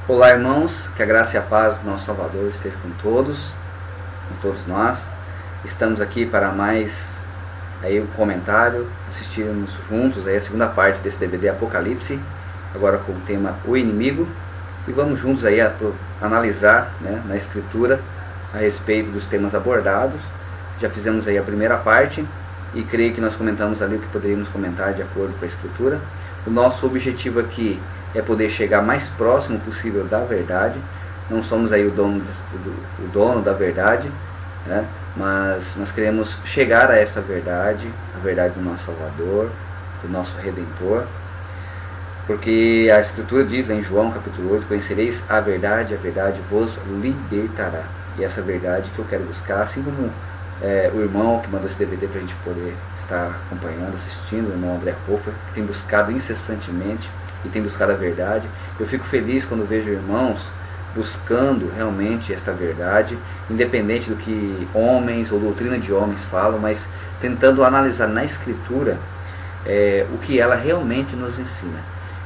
Olá, irmãos, que a graça e a paz do nosso Salvador esteja com todos nós. Estamos aqui para mais um comentário, assistirmos juntos a segunda parte desse DVD Apocalipse, agora com o tema O Inimigo, e vamos juntos analisar, na Escritura a respeito dos temas abordados. Já fizemos a primeira parte e creio que nós comentamos ali o que poderíamos comentar de acordo com a Escritura. O nosso objetivo aqui é poder chegar mais próximo possível da verdade. Não somos o dono da verdade, mas nós queremos chegar a esta verdade, a verdade do nosso Salvador, do nosso Redentor, porque a Escritura diz lá em João capítulo 8, conhecereis a verdade vos libertará. E essa verdade que eu quero buscar, assim como o irmão que mandou esse DVD para a gente poder estar acompanhando, assistindo, o irmão André Hofer, que tem buscado incessantemente e tem buscado a verdade. Eu fico feliz quando vejo irmãos buscando realmente esta verdade, independente do que homens ou doutrina de homens falam, mas tentando analisar na Escritura o que ela realmente nos ensina.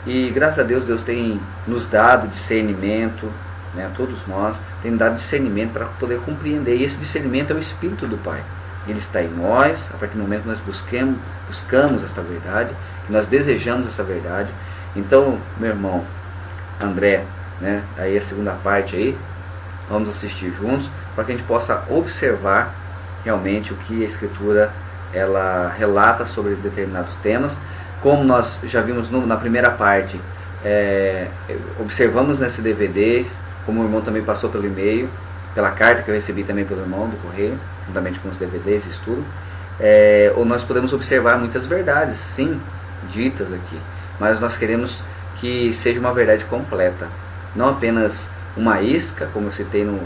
E graças a Deus, Deus tem nos dado discernimento, a todos nós, tem dado discernimento para poder compreender, e esse discernimento é o Espírito do Pai. Ele está em nós, a partir do momento que nós buscamos esta verdade, que nós desejamos essa verdade. Então, meu irmão André, aí a segunda parte vamos assistir juntos, para que a gente possa observar realmente o que a Escritura ela relata sobre determinados temas. Como nós já vimos na primeira parte, observamos nesse DVD, como o irmão também passou pelo e-mail, pela carta que eu recebi também pelo irmão do correio, juntamente com os DVDs e estudo, ou nós podemos observar muitas verdades, sim, ditas aqui, mas nós queremos que seja uma verdade completa, não apenas uma isca, como eu citei no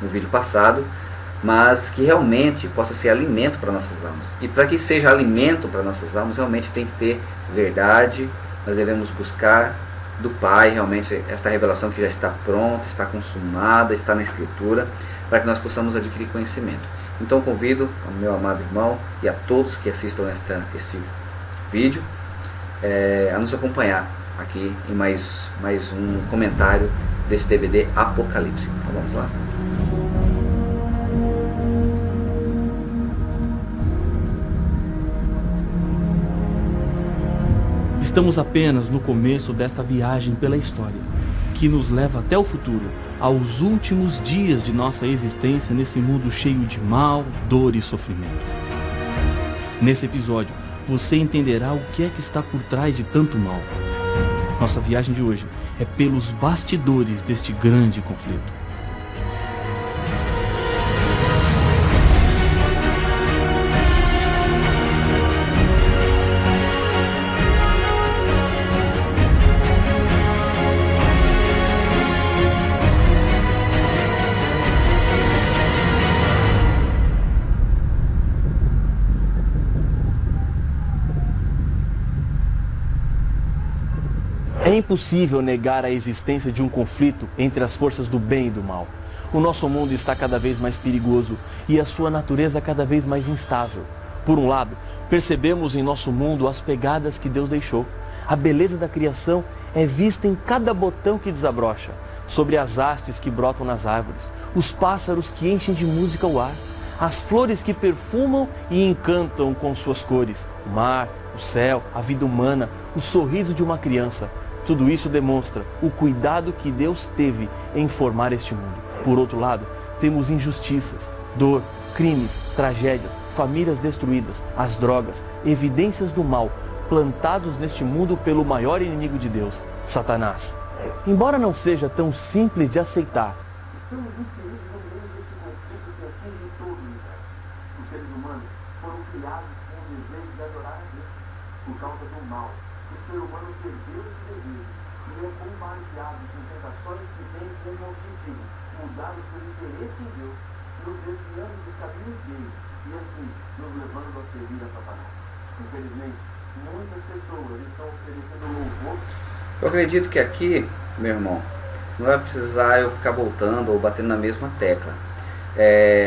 vídeo passado, mas que realmente possa ser alimento para nossas almas. E para que seja alimento para nossas almas, realmente tem que ter verdade. Nós devemos buscar do Pai realmente esta revelação que já está pronta, está consumada, está na Escritura, para que nós possamos adquirir conhecimento. Então convido ao meu amado irmão e a todos que assistam este vídeo a nos acompanhar aqui em mais um comentário desse DVD Apocalipse. Então vamos lá. Estamos apenas no começo desta viagem pela história, que nos leva até o futuro, aos últimos dias de nossa existência nesse mundo cheio de mal, dor e sofrimento. Nesse episódio, você entenderá o que é que está por trás de tanto mal. Nossa viagem de hoje é pelos bastidores deste grande conflito. É impossível negar a existência de um conflito entre as forças do bem e do mal. O nosso mundo está cada vez mais perigoso e a sua natureza cada vez mais instável. Por um lado, percebemos em nosso mundo as pegadas que Deus deixou. A beleza da criação é vista em cada botão que desabrocha, sobre as hastes que brotam nas árvores, os pássaros que enchem de música o ar, as flores que perfumam e encantam com suas cores, o mar, o céu, a vida humana, o sorriso de uma criança. Tudo isso demonstra o cuidado que Deus teve em formar este mundo. Por outro lado, temos injustiças, dor, crimes, tragédias, famílias destruídas, as drogas, evidências do mal, plantados neste mundo pelo maior inimigo de Deus, Satanás. Embora não seja tão simples de aceitar, estamos inseridos no meio deste conflito que atinge todo o universo. Os seres humanos foram criados com o desejo de adorar a Deus. Por causa do mal, o ser humano perdeu esse desejo e é bombardeado com tentações que têm como objetivo mudar o seu interesse em Deus, nos desviando dos caminhos dele e assim nos levando a servir a Satanás. Infelizmente, muitas pessoas estão oferecendo louvor. Eu acredito que aqui, meu irmão, não vai precisar eu ficar voltando ou batendo na mesma tecla.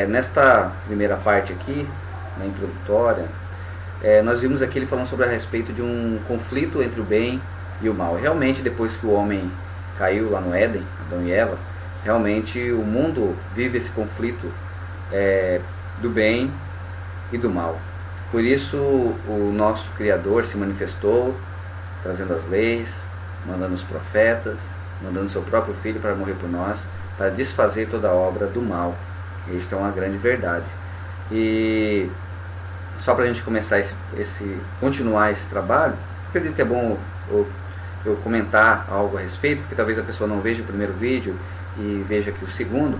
Nesta primeira parte aqui, na introdutória, nós vimos aqui ele falando sobre a respeito de um conflito entre o bem e o mal. Realmente, depois que o homem caiu lá no Éden, Adão e Eva, realmente o mundo vive esse conflito do bem e do mal. Por isso o nosso Criador se manifestou, trazendo as leis, mandando os profetas, mandando seu próprio Filho para morrer por nós, para desfazer toda a obra do mal. E isso é uma grande verdade. E só para a gente começar continuar esse trabalho, acredito que é bom eu comentar algo a respeito, porque talvez a pessoa não veja o primeiro vídeo e veja aqui o segundo.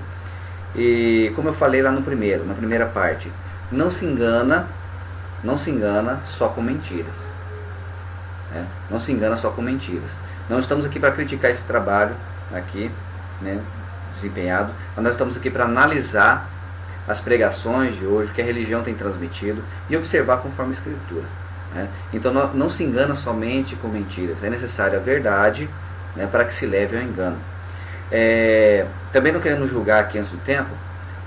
E como eu falei lá na primeira parte, não se engana só com mentiras. Não se engana só com mentiras. Não estamos aqui para criticar esse trabalho aqui, desempenhado, mas nós estamos aqui para analisar as pregações de hoje, o que a religião tem transmitido, e observar conforme a Escritura. Então não se engana somente com mentiras, é necessária a verdade, para que se leve ao engano. Também não queremos julgar aqui antes do tempo,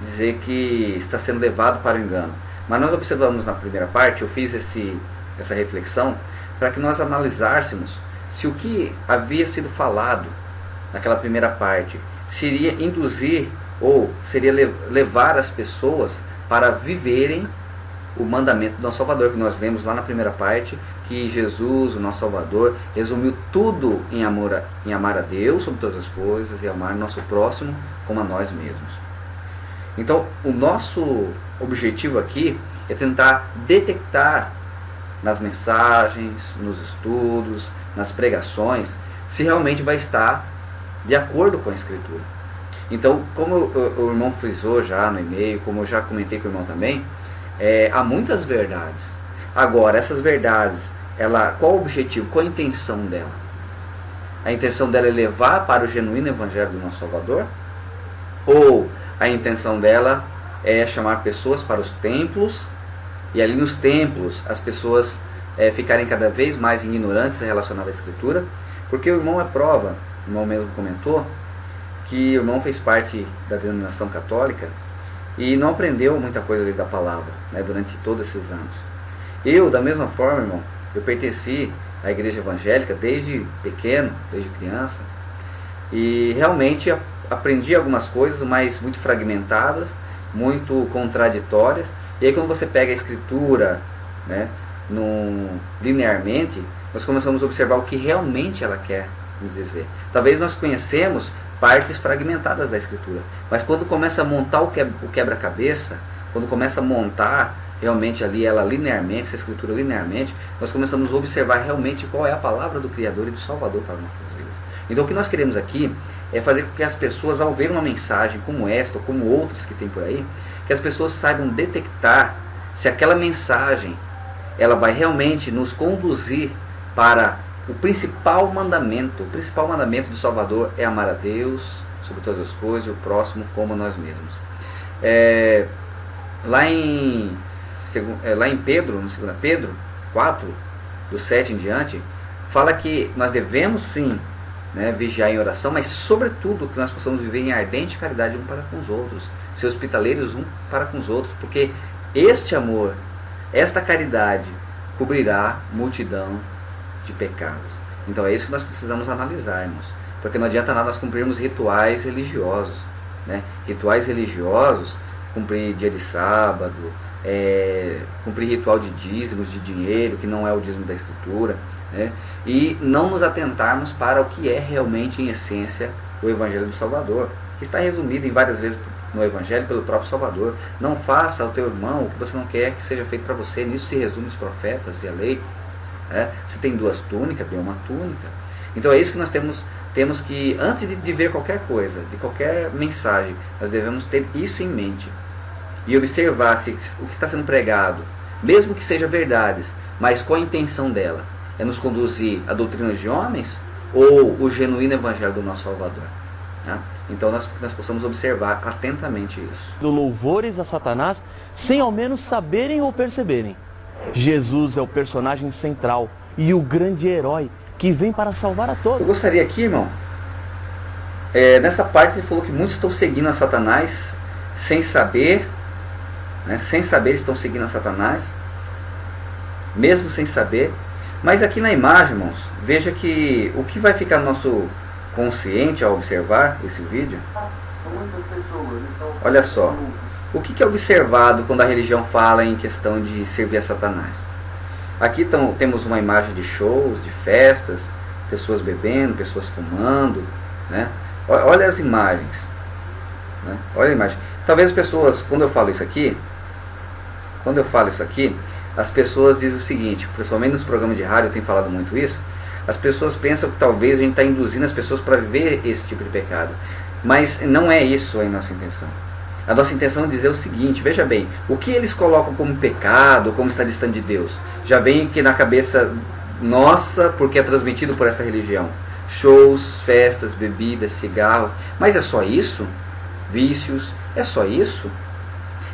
dizer que está sendo levado para o engano, mas nós observamos na primeira parte, eu fiz essa reflexão para que nós analisássemos se o que havia sido falado naquela primeira parte seria induzir ou seria levar as pessoas para viverem o mandamento do nosso Salvador, que nós lemos lá na primeira parte, que Jesus, o nosso Salvador, resumiu tudo em amar a Deus sobre todas as coisas e amar o nosso próximo como a nós mesmos. Então, o nosso objetivo aqui é tentar detectar nas mensagens, nos estudos, nas pregações, se realmente vai estar de acordo com a Escritura. Então, como o irmão frisou já no e-mail, como eu já comentei com o irmão também, há muitas verdades. Agora, essas verdades, qual o objetivo, qual a intenção dela? A intenção dela é levar para o genuíno Evangelho do nosso Salvador? Ou a intenção dela é chamar pessoas para os templos, e ali nos templos as pessoas ficarem cada vez mais ignorantes relacionadas à Escritura? Porque o irmão o irmão mesmo comentou, que o irmão fez parte da denominação católica e não aprendeu muita coisa ali da palavra, durante todos esses anos. Eu, da mesma forma, irmão, eu pertenci à igreja evangélica desde pequeno, desde criança, e realmente aprendi algumas coisas, mas muito fragmentadas, muito contraditórias. E aí quando você pega a Escritura linearmente, nós começamos a observar o que realmente ela quer nos dizer. Talvez nós conhecemos partes fragmentadas da Escritura, mas quando começa a montar o quebra-cabeça, quando começa a montar realmente ali ela linearmente, essa Escritura linearmente, nós começamos a observar realmente qual é a palavra do Criador e do Salvador para nossas vidas. Então o que nós queremos aqui é fazer com que as pessoas, ao ver uma mensagem como esta, ou como outras que tem por aí, que as pessoas saibam detectar se aquela mensagem ela vai realmente nos conduzir para o principal mandamento do Salvador é amar a Deus sobre todas as coisas e o próximo como nós mesmos. Lá em Pedro, no 2 Pedro 4, do 7 em diante, fala que nós devemos sim vigiar em oração, mas sobretudo que nós possamos viver em ardente caridade um para com os outros, ser hospitaleiros um para com os outros, porque este amor, esta caridade cobrirá multidão de pecados. Então é isso que nós precisamos analisar, irmãos, porque não adianta nada nós cumprirmos rituais religiosos, rituais religiosos, cumprir dia de sábado, cumprir ritual de dízimos, de dinheiro, que não é o dízimo da Escritura, e não nos atentarmos para o que é realmente, em essência, o Evangelho do Salvador, que está resumido em várias vezes no Evangelho pelo próprio Salvador. Não faça ao teu irmão o que você não quer que seja feito para você. Nisso se resume os profetas e a lei. Se tem 2 túnicas, dê uma túnica. Então é isso que nós temos que, antes de ver qualquer coisa, de qualquer mensagem, nós devemos ter isso em mente e observar se o que está sendo pregado, mesmo que seja verdades, mas qual a intenção dela? É nos conduzir a doutrinas de homens ou o genuíno Evangelho do nosso Salvador? Então nós possamos observar atentamente isso. Do louvores a Satanás sem ao menos saberem ou perceberem. Jesus é o personagem central e o grande herói que vem para salvar a todos. Eu gostaria aqui, irmão, nessa parte ele falou que muitos estão seguindo a Satanás sem saber, sem saber estão seguindo a Satanás, mesmo sem saber. Mas aqui na imagem, irmãos, veja que o que vai ficar no nosso consciente ao observar esse vídeo? Muitas pessoas estão... Olha só, o que é observado quando a religião fala em questão de servir a Satanás? Aqui temos uma imagem de shows, de festas, pessoas bebendo, pessoas fumando, né? Olha as imagens, né? Olha a imagem. Talvez as pessoas, quando eu falo isso aqui, as pessoas dizem o seguinte, principalmente nos programas de rádio eu tenho falado muito isso, as pessoas pensam que talvez a gente está induzindo as pessoas para viver esse tipo de pecado. Mas não é isso a nossa intenção. A nossa intenção é dizer o seguinte, veja bem, o que eles colocam como pecado, como está distante de Deus, já vem aqui na cabeça nossa, porque é transmitido por essa religião. Shows, festas, bebidas, cigarro. Mas é só isso? Vícios, é só isso?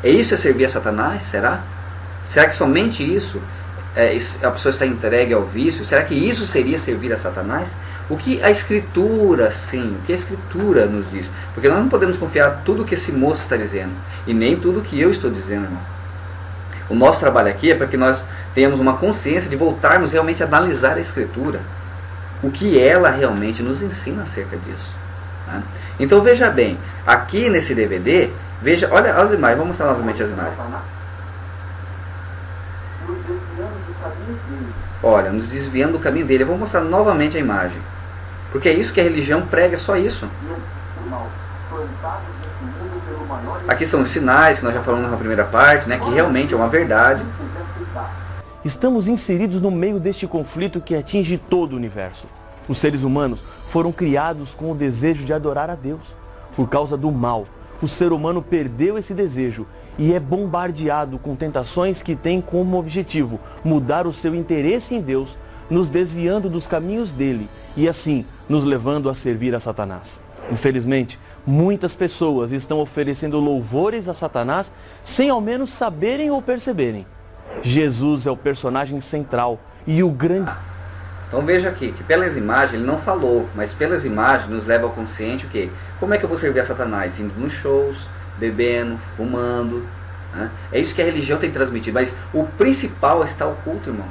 É isso é servir a Satanás? Será? Será que somente isso? A pessoa está entregue ao vício? Será que isso seria servir a Satanás? O que a Escritura, sim, o que a Escritura nos diz? Porque nós não podemos confiar tudo que esse moço está dizendo, e nem tudo que eu estou dizendo, irmão. O nosso trabalho aqui é para que nós tenhamos uma consciência de voltarmos realmente a analisar a Escritura, o que ela realmente nos ensina acerca disso. Né? Então veja bem, aqui nesse DVD, veja, olha as imagens, vou mostrar novamente as imagens. Olha, nos desviando do caminho dele. Eu vou mostrar novamente a imagem. Porque é isso que a religião prega, é só isso. Aqui são os sinais que nós já falamos na primeira parte, né, que realmente é uma verdade. Estamos inseridos no meio deste conflito que atinge todo o universo. Os seres humanos foram criados com o desejo de adorar a Deus. Por causa do mal, o ser humano perdeu esse desejo e é bombardeado com tentações que têm como objetivo mudar o seu interesse em Deus, nos desviando dos caminhos dele e assim nos levando a servir a Satanás. Infelizmente, muitas pessoas estão oferecendo louvores a Satanás sem ao menos saberem ou perceberem. Jesus é o personagem central e o grande... Então veja aqui, que pelas imagens, ele não falou, mas pelas imagens nos leva ao consciente o quê? Como é que eu vou servir a Satanás? Indo nos shows, bebendo, fumando. Né? É isso que a religião tem transmitido, mas o principal está oculto, irmão.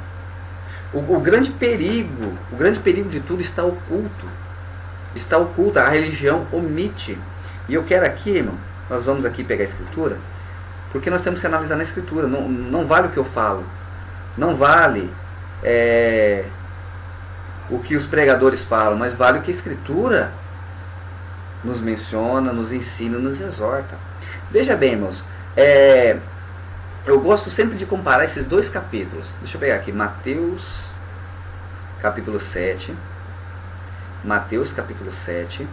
O grande perigo de tudo está oculto. Está oculto, a religião omite. E eu quero aqui, irmão, nós vamos aqui pegar a Escritura, porque nós temos que analisar na Escritura. Não vale o que eu falo. Não vale o que os pregadores falam, mas vale o que a Escritura nos menciona, nos ensina, nos exorta. Veja bem, irmãos, eu gosto sempre de comparar esses dois capítulos. Deixa eu pegar aqui, Mateus capítulo 7. Mateus capítulo 7.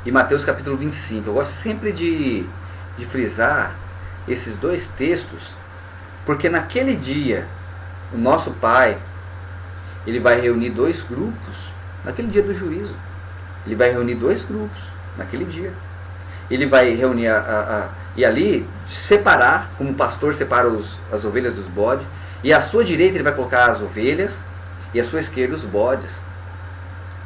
E Mateus capítulo 25. Eu gosto sempre de frisar esses dois textos, porque naquele dia, o nosso Pai, ele vai reunir dois grupos, naquele dia do juízo. Ele vai reunir dois grupos, naquele dia. Ele vai reunir, e ali, separar, como o pastor separa as ovelhas dos bodes, e à sua direita ele vai colocar as ovelhas, e à sua esquerda os bodes.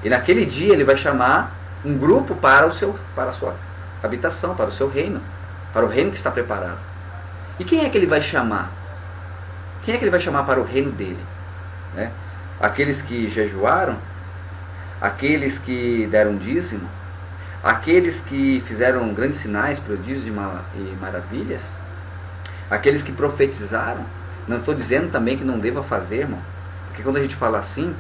E naquele dia ele vai chamar um grupo para a sua habitação, para o seu reino, para o reino que está preparado. E quem é que ele vai chamar? Quem é que ele vai chamar para o reino dele? Né? Aqueles que jejuaram? Aqueles que deram dízimo? Aqueles que fizeram grandes sinais, prodígios e maravilhas? Aqueles que profetizaram? Não estou dizendo também que não deva fazer, irmão. Porque quando a gente fala assim,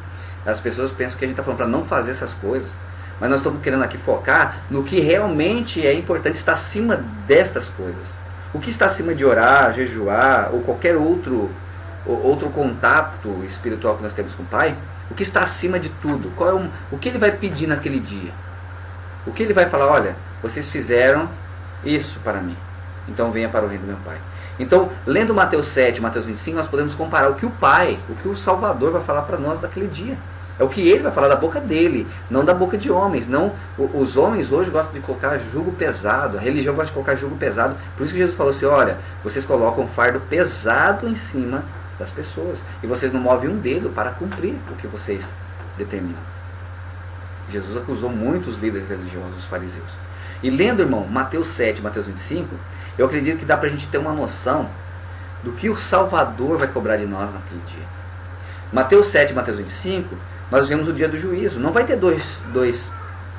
as pessoas pensam que a gente está falando para não fazer essas coisas. Mas nós estamos querendo aqui focar no que realmente é importante, estar acima destas coisas. O que está acima de orar, jejuar ou qualquer outro contato espiritual que nós temos com o Pai, o que está acima de tudo? O que ele vai pedir naquele dia? O que ele vai falar? Olha, vocês fizeram isso para mim, então venha para o reino do meu Pai. Então, lendo Mateus 7, Mateus 25, nós podemos comparar o que o Pai, o que o Salvador vai falar para nós naquele dia. É o que ele vai falar da boca dele, não da boca de homens. Não, os homens hoje gostam de colocar jugo pesado, a religião gosta de colocar jugo pesado. Por isso que Jesus falou assim, olha, vocês colocam um fardo pesado em cima das pessoas, e vocês não movem um dedo para cumprir o que vocês determinam. Jesus acusou muitos líderes religiosos, os fariseus. E lendo, irmão, Mateus 7, Mateus 25, eu acredito que dá para a gente ter uma noção do que o Salvador vai cobrar de nós naquele dia. Mateus 7, Mateus 25, nós vemos o dia do juízo. Não vai ter dois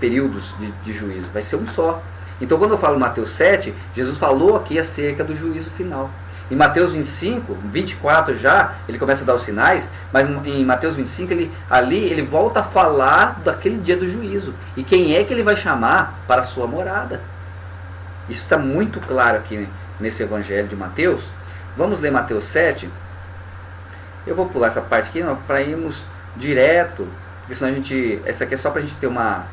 períodos de juízo, vai ser um só. Então quando eu falo Mateus 7, Jesus falou aqui acerca do juízo final. Em Mateus 25, 24 já, ele começa a dar os sinais, mas em Mateus 25, ele volta a falar daquele dia do juízo. E quem é que ele vai chamar para a sua morada? Isso está muito claro aqui nesse evangelho de Mateus. Vamos ler Mateus 7. Eu vou pular essa parte aqui para irmos direto, porque senão essa aqui é só para a gente ter uma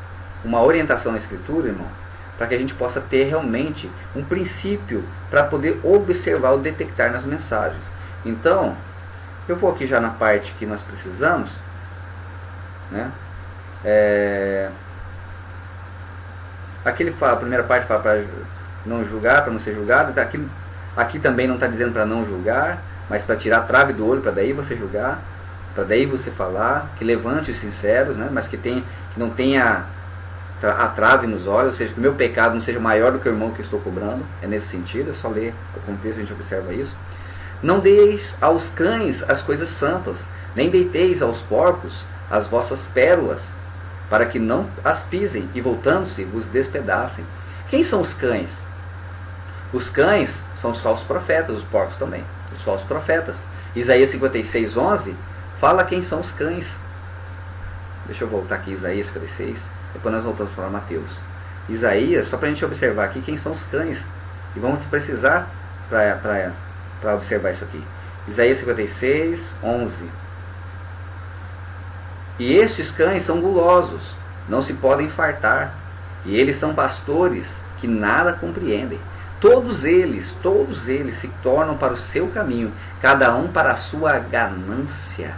orientação na escritura, irmão, para que a gente possa ter realmente um princípio para poder observar ou detectar nas mensagens. Então, eu vou aqui já na parte que nós precisamos, né? Aqui ele fala, a primeira parte fala para não julgar, para não ser julgado. Aqui também não está dizendo para não julgar, mas para tirar a trave do olho, para daí você julgar, para daí você falar, que levante os sinceros, né? Mas que não tenha a trave nos olhos, ou seja, que o meu pecado não seja maior do que o irmão que eu estou cobrando. É nesse sentido, é só ler o contexto, a gente observa isso. Não deis aos cães as coisas santas, nem deiteis aos porcos as vossas pérolas, para que não as pisem e voltando-se vos despedacem. Quem são os cães? Os cães são os falsos profetas, os porcos também, os falsos profetas. Isaías 56:11 fala quem são os cães. Deixa eu voltar aqui, Isaías 56, depois nós voltamos para Mateus. Isaías, só para a gente observar aqui quem são os cães, e vamos precisar para observar isso aqui. Isaías 56:11. E estes cães são gulosos, não se podem fartar, e eles são pastores que nada compreendem. Todos eles se tornam para o seu caminho, cada um para a sua ganância,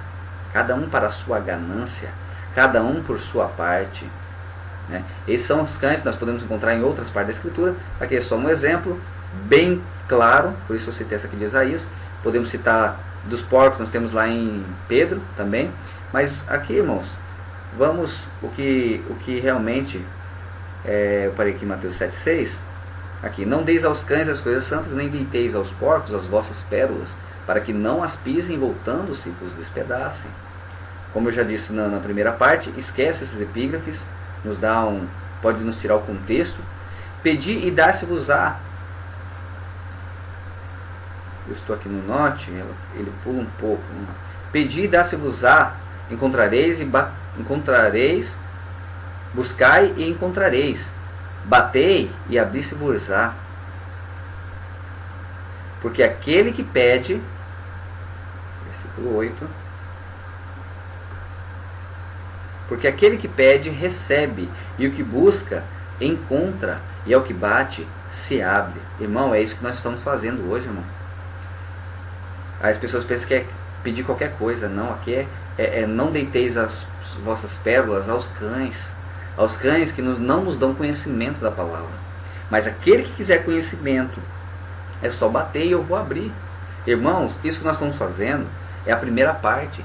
cada um para a sua ganância, cada um por sua parte. Né? Esses são os cães que nós podemos encontrar em outras partes da Escritura. Aqui é só um exemplo bem claro, por isso eu citei essa aqui de Isaías. Podemos citar dos porcos, nós temos lá em Pedro também. Mas aqui, irmãos, vamos o que realmente eu parei aqui em Mateus 7:6. Aqui, não deis aos cães as coisas santas, nem deiteis aos porcos as vossas pérolas, para que não as pisem, voltando-se vos despedacem. Como eu já disse na primeira parte, esquece esses epígrafes, pode nos tirar o contexto. Pedi e dar-se-vos-á. Eu estou aqui no note, ele pula um pouco. Pedi e dar-se-vos-á, encontrareis, buscai e encontrareis, batei e abri-se-vos-á. Porque aquele que pede, versículo 8, porque aquele que pede, recebe, e o que busca, encontra, e ao que bate, se abre. Irmão, é isso que nós estamos fazendo hoje, irmão. As pessoas pensam que é pedir qualquer coisa. Não, aqui não deiteis as vossas pérolas aos cães que não nos dão conhecimento da palavra. Mas aquele que quiser conhecimento, é só bater e eu vou abrir. Irmãos, isso que nós estamos fazendo é a primeira parte.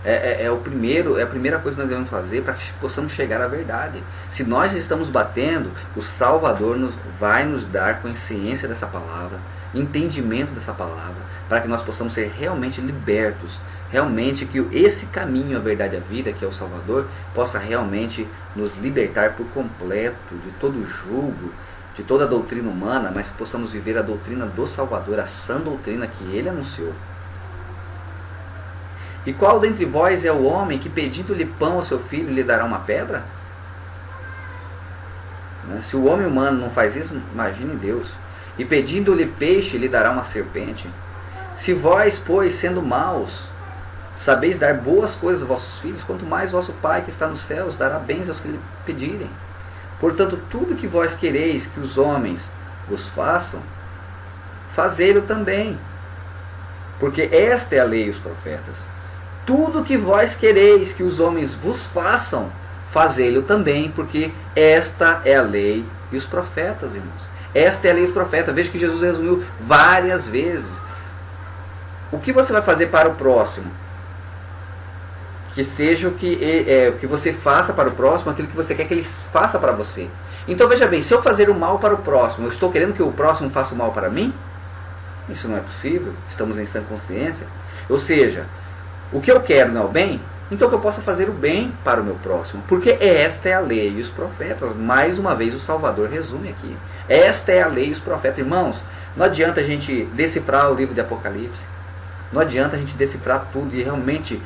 É a primeira coisa que nós devemos fazer para que possamos chegar à verdade. Se nós estamos batendo, o Salvador vai nos dar consciência dessa palavra, entendimento dessa palavra, para que nós possamos ser realmente libertos, realmente que esse caminho, a verdade e a vida, que é o Salvador, possa realmente nos libertar por completo de todo julgo, de toda a doutrina humana, mas que possamos viver a doutrina do Salvador, a sã doutrina que Ele anunciou. E qual dentre vós é o homem que, pedindo-lhe pão ao seu filho, lhe dará uma pedra? Se o homem humano não faz isso, imagine Deus. E pedindo-lhe peixe, lhe dará uma serpente? Se vós, pois, sendo maus, sabeis dar boas coisas aos vossos filhos, quanto mais vosso Pai que está nos céus dará bens aos que lhe pedirem. Portanto, tudo que vós quereis que os homens vos façam, fazei-lo também. Porque esta é a lei e os profetas. Tudo que vós quereis que os homens vos façam, fazei-lo também, porque esta é a lei e os profetas, irmãos. Esta é a lei e os profetas. Veja que Jesus resumiu várias vezes. O que você vai fazer para o próximo? Que seja o que você faça para o próximo, aquilo que você quer que ele faça para você. Então veja bem, se eu fazer o mal para o próximo, eu estou querendo que o próximo faça o mal para mim? Isso não é possível. Estamos em sã consciência. Ou seja, o que eu quero não é o bem? Então que eu possa fazer o bem para o meu próximo. Porque esta é a lei e os profetas. Mais uma vez o Salvador resume aqui. Esta é a lei e os profetas. Irmãos, não adianta a gente decifrar o livro de Apocalipse. Não adianta a gente decifrar tudo. E realmente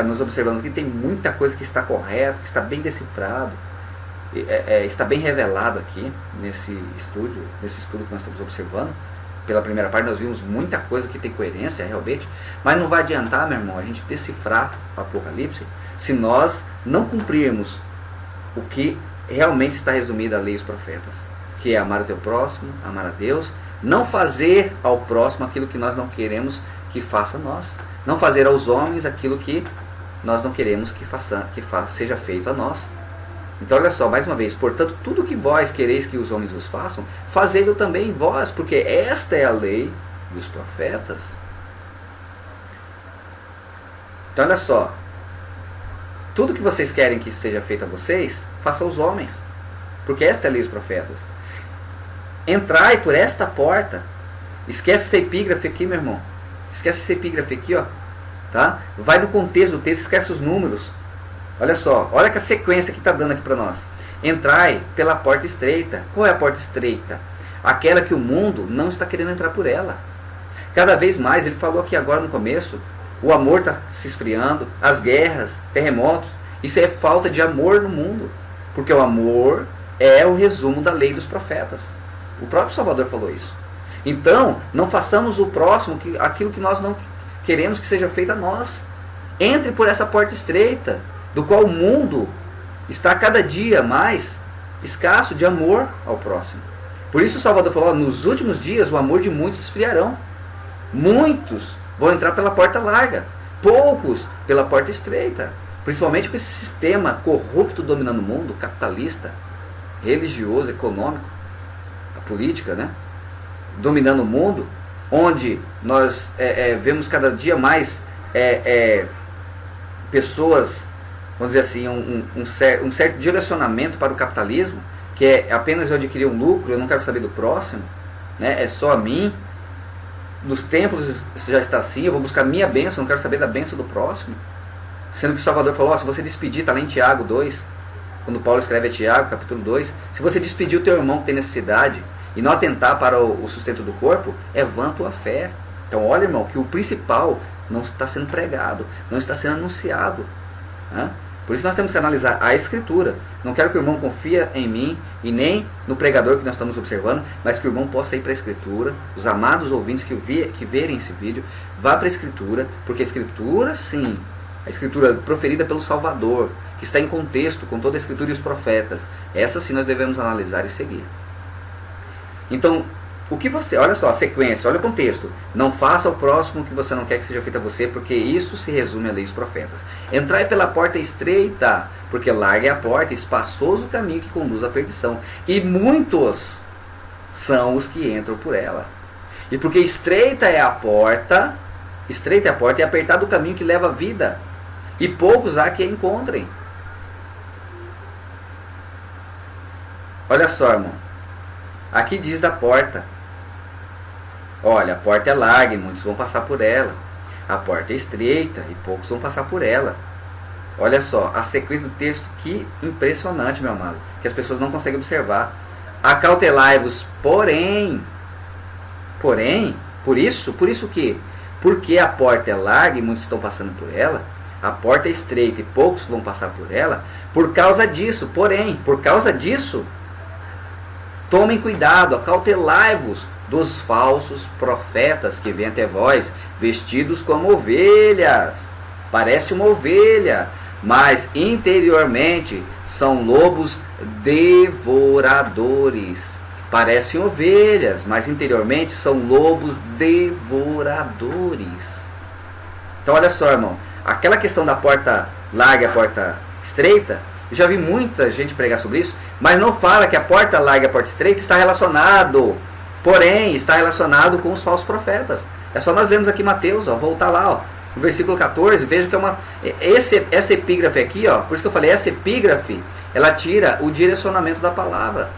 nós observamos que tem muita coisa que está correta, que está bem decifrado. Está bem revelado aqui nesse estudo que nós estamos observando. Pela primeira parte nós vimos muita coisa que tem coerência realmente, mas não vai adiantar, meu irmão, a gente decifrar o Apocalipse se nós não cumprirmos o que realmente está resumido a lei e os profetas, que é amar o teu próximo, amar a Deus, não fazer ao próximo aquilo que nós não queremos que faça a nós, não fazer aos homens aquilo que nós não queremos que seja feito a nós. Então olha só, mais uma vez, portanto, tudo que vós quereis que os homens vos façam, fazei-o também vós, porque esta é a lei e os profetas. Então olha só, tudo que vocês querem que seja feito a vocês, façam aos homens, porque esta é a lei e os profetas. Entrai por essa porta. Esquece esse epígrafe aqui, meu irmão. Esquece esse epígrafe aqui, ó. Tá? Vai no contexto do texto, esquece os números. Olha só, olha que a sequência que está dando aqui para nós. Entrai pela porta estreita. Qual é a porta estreita? Aquela que o mundo não está querendo entrar por ela. Cada vez mais, ele falou aqui agora no começo, o amor está se esfriando, as guerras, terremotos. Isso é falta de amor no mundo. Porque o amor é o resumo da lei dos profetas. O próprio Salvador falou isso. Então, não façamos o próximo aquilo que nós não queremos que seja feito a nós. Entre por essa porta estreita, do qual o mundo está cada dia mais escasso de amor ao próximo. Por isso o Salvador falou, nos últimos dias o amor de muitos esfriarão. Muitos vão entrar pela porta larga, poucos pela porta estreita. Principalmente com esse sistema corrupto dominando o mundo, capitalista, religioso, econômico, a política, né? Dominando o mundo, onde nós vemos cada dia mais pessoas, vamos dizer assim, um certo direcionamento para o capitalismo, que é apenas eu adquirir um lucro, eu não quero saber do próximo, né? É só a mim. Nos templos já está assim, eu vou buscar minha bênção, eu não quero saber da bênção do próximo. Sendo que o Salvador falou, se você despedir, está lá em Tiago 2, quando Paulo escreve a Tiago, capítulo 2, se você despedir o teu irmão que tem necessidade e não atentar para o sustento do corpo, é vã tua fé. Então olha, irmão, que o principal não está sendo pregado, não está sendo anunciado, né? Por isso nós temos que analisar a Escritura. Não quero que o irmão confie em mim e nem no pregador que nós estamos observando, mas que o irmão possa ir para a Escritura. Os amados ouvintes que verem esse vídeo, vá para a Escritura, porque a Escritura, sim, a Escritura proferida pelo Salvador, que está em contexto com toda a Escritura e os profetas, essa sim nós devemos analisar e seguir. Então, olha só a sequência, olha o contexto. Não faça ao próximo o que você não quer que seja feito a você, porque isso se resume à lei dos profetas. Entrai pela porta estreita, porque larga é a porta, espaçoso o caminho que conduz à perdição. E muitos são os que entram por ela. E porque estreita é a porta e apertado o caminho que leva à vida. E poucos há que a encontrem. Olha só, irmão. Aqui diz da porta. Olha, a porta é larga e muitos vão passar por ela. A porta é estreita e poucos vão passar por ela. Olha só, a sequência do texto, que impressionante, meu amado, que as pessoas não conseguem observar. Acautelai-vos, porém, por isso o quê? Porque a porta é larga e muitos estão passando por ela, a porta é estreita e poucos vão passar por ela, por causa disso, tomem cuidado, acautelai-vos dos falsos profetas que vêm até vós, vestidos como ovelhas. Parece uma ovelha, mas interiormente são lobos devoradores. Parecem ovelhas, mas interiormente são lobos devoradores. Então olha só, irmão, aquela questão da porta larga e a porta estreita, eu já vi muita gente pregar sobre isso, mas não fala que a porta larga e a porta estreita está relacionado, porém está relacionado com os falsos profetas. É só nós lermos aqui Mateus, ó, voltar lá, ó, no versículo 14, veja que é essa epígrafe aqui, ó, por isso que eu falei, essa epígrafe, ela tira o direcionamento da palavra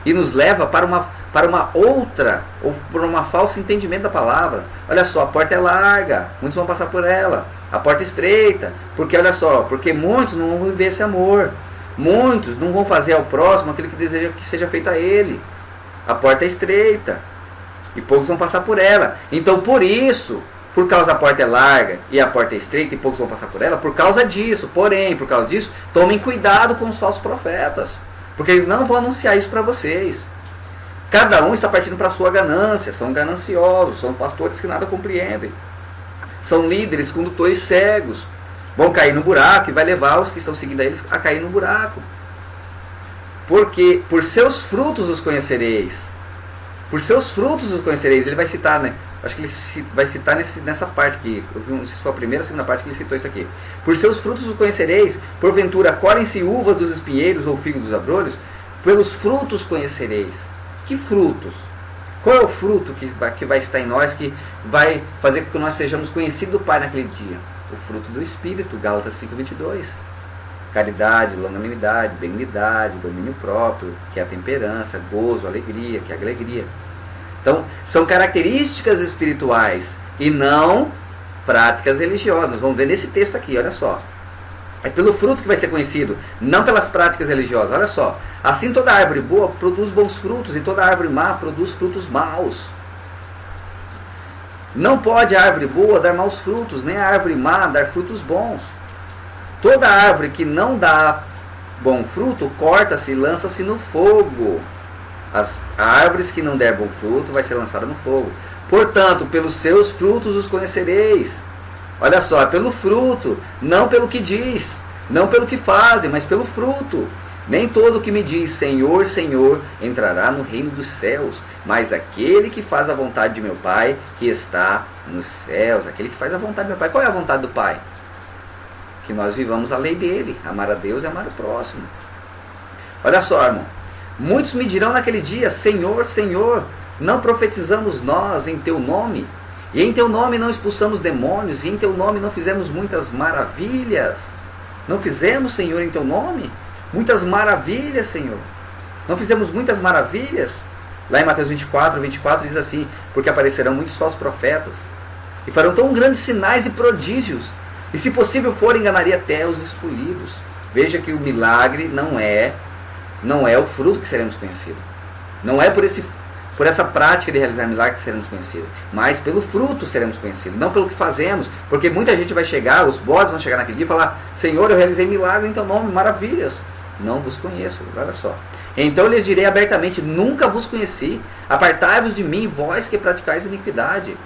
e nos leva para uma outra, ou por uma falsa entendimento da palavra. Olha só, a porta é larga, muitos vão passar por ela. A porta estreita. Porque olha só, porque muitos não vão viver esse amor. Muitos não vão fazer ao próximo aquilo que deseja que seja feito a ele. A porta é estreita. E poucos vão passar por ela. Então por isso, por causa a porta é larga e a porta é estreita e poucos vão passar por ela, por causa disso, porém, por causa disso, tomem cuidado com os falsos profetas. Porque eles não vão anunciar isso para vocês. Cada um está partindo para a sua ganância. São gananciosos, são pastores que nada compreendem. São líderes, condutores cegos. Vão cair no buraco e vai levar os que estão seguindo a eles a cair no buraco. Porque por seus frutos os conhecereis. Por seus frutos os conhecereis. Ele vai citar, né? Acho que ele vai citar nessa parte aqui. Eu vi, não sei se foi a primeira ou a segunda parte que ele citou isso aqui. Por seus frutos os conhecereis. Porventura colhem-se uvas dos espinheiros ou figos dos abrolhos. Pelos frutos conhecereis. Que frutos? Qual é o fruto que vai estar em nós, que vai fazer com que nós sejamos conhecidos do Pai naquele dia? O fruto do Espírito, Gálatas 5:22. Caridade, longanimidade, benignidade, domínio próprio, que é a temperança, gozo, alegria, que é a alegria. Então, são características espirituais e não práticas religiosas. Vamos ver nesse texto aqui, olha só. É pelo fruto que vai ser conhecido, não pelas práticas religiosas. Olha só. Assim toda árvore boa produz bons frutos e toda árvore má produz frutos maus. Não pode a árvore boa dar maus frutos, nem a árvore má dar frutos bons. Toda árvore que não dá bom fruto, corta-se e lança-se no fogo. As árvores que não der bom fruto vai ser lançada no fogo. Portanto, pelos seus frutos os conhecereis. Olha só, é pelo fruto, não pelo que diz, não pelo que fazem, mas pelo fruto. Nem todo que me diz Senhor, Senhor entrará no reino dos céus, mas aquele que faz a vontade de meu Pai que está nos céus. Aquele que faz a vontade do meu Pai. Qual é a vontade do Pai? Que nós vivamos a lei dele, amar a Deus e amar o próximo. Olha só, irmão. Muitos me dirão naquele dia, Senhor, Senhor, não profetizamos nós em teu nome? E em teu nome não expulsamos demônios, e em teu nome não fizemos muitas maravilhas? Não fizemos, Senhor, em teu nome? Muitas maravilhas, Senhor. Não fizemos muitas maravilhas? Lá em Mateus 24 diz assim, porque aparecerão muitos falsos profetas, e farão tão grandes sinais e prodígios, e se possível for, enganaria até os escolhidos. Veja que o milagre não é o fruto que seremos conhecidos. Não é por essa prática de realizar milagre que seremos conhecidos, mas pelo fruto seremos conhecidos, não pelo que fazemos, porque muita gente vai chegar, os bodes vão chegar naquele dia e falar, Senhor, eu realizei milagre em teu nome, maravilhas. Não vos conheço, olha só. Então lhes direi abertamente, nunca vos conheci, apartai-vos de mim, vós que praticais iniquidade.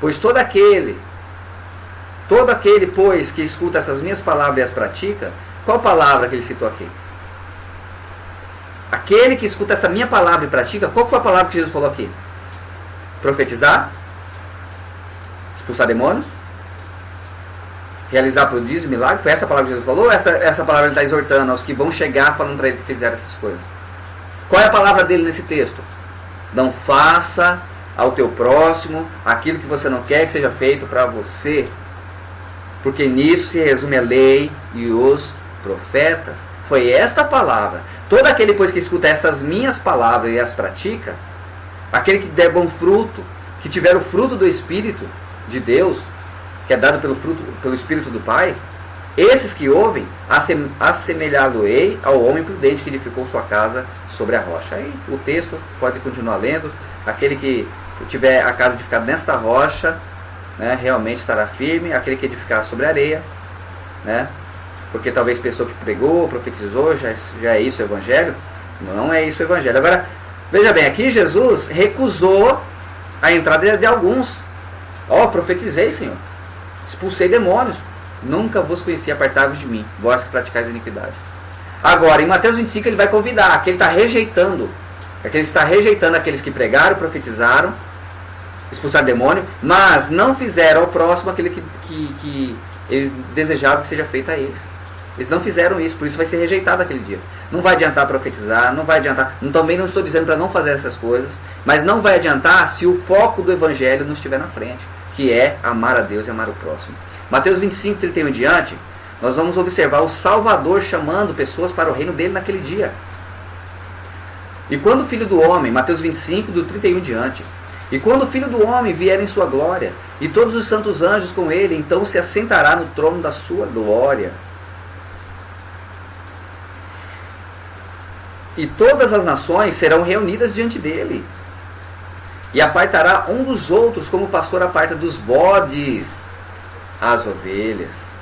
Pois todo aquele, pois, que escuta essas minhas palavras e as pratica, qual palavra que ele citou aqui? Aquele que escuta essa minha palavra e pratica, qual foi a palavra que Jesus falou aqui? Profetizar? Expulsar demônios? Realizar prodígios, milagres? Foi essa a palavra que Jesus falou? Ou essa palavra ele está exortando aos que vão chegar falando para ele que fizeram essas coisas? Qual é a palavra dele nesse texto? Não faça ao teu próximo aquilo que você não quer que seja feito para você. Porque nisso se resume a lei e os profetas. Foi esta palavra. Todo aquele, pois, que escuta estas minhas palavras e as pratica, aquele que der bom fruto, que tiver o fruto do Espírito de Deus, que é dado pelo Espírito do Pai, esses que ouvem, assemelhá-lo-ei ao homem prudente que edificou sua casa sobre a rocha. Aí o texto pode continuar lendo. Aquele que tiver a casa edificada nesta rocha, né, realmente estará firme. Aquele que edificar sobre a areia, né, porque talvez pessoa que pregou, profetizou, já é isso o Evangelho. Não é isso o Evangelho. Agora, veja bem, aqui Jesus recusou a entrada de alguns. Profetizei, Senhor. Expulsei demônios. Nunca vos conheci, apartai-vos de mim, vós que praticais a iniquidade. Agora, em Mateus 25, ele vai convidar, aquele está rejeitando. Aquele está rejeitando aqueles que pregaram, profetizaram, expulsaram demônio, mas não fizeram ao próximo aquele que eles desejavam que seja feito a eles. Eles não fizeram isso, por isso vai ser rejeitado aquele dia. Não vai adiantar profetizar, não vai adiantar. Também não estou dizendo para não fazer essas coisas, mas não vai adiantar se o foco do Evangelho não estiver na frente, que é amar a Deus e amar o próximo. Mateus 25, 31 em diante, nós vamos observar o Salvador chamando pessoas para o reino dele naquele dia. E quando o Filho do Homem, Mateus 25, do 31 em diante, e quando o Filho do Homem vier em sua glória, e todos os santos anjos com ele. Então se assentará no trono da sua glória. E todas as nações serão reunidas diante dele. E apartará um dos outros, como o pastor aparta dos bodes as ovelhas.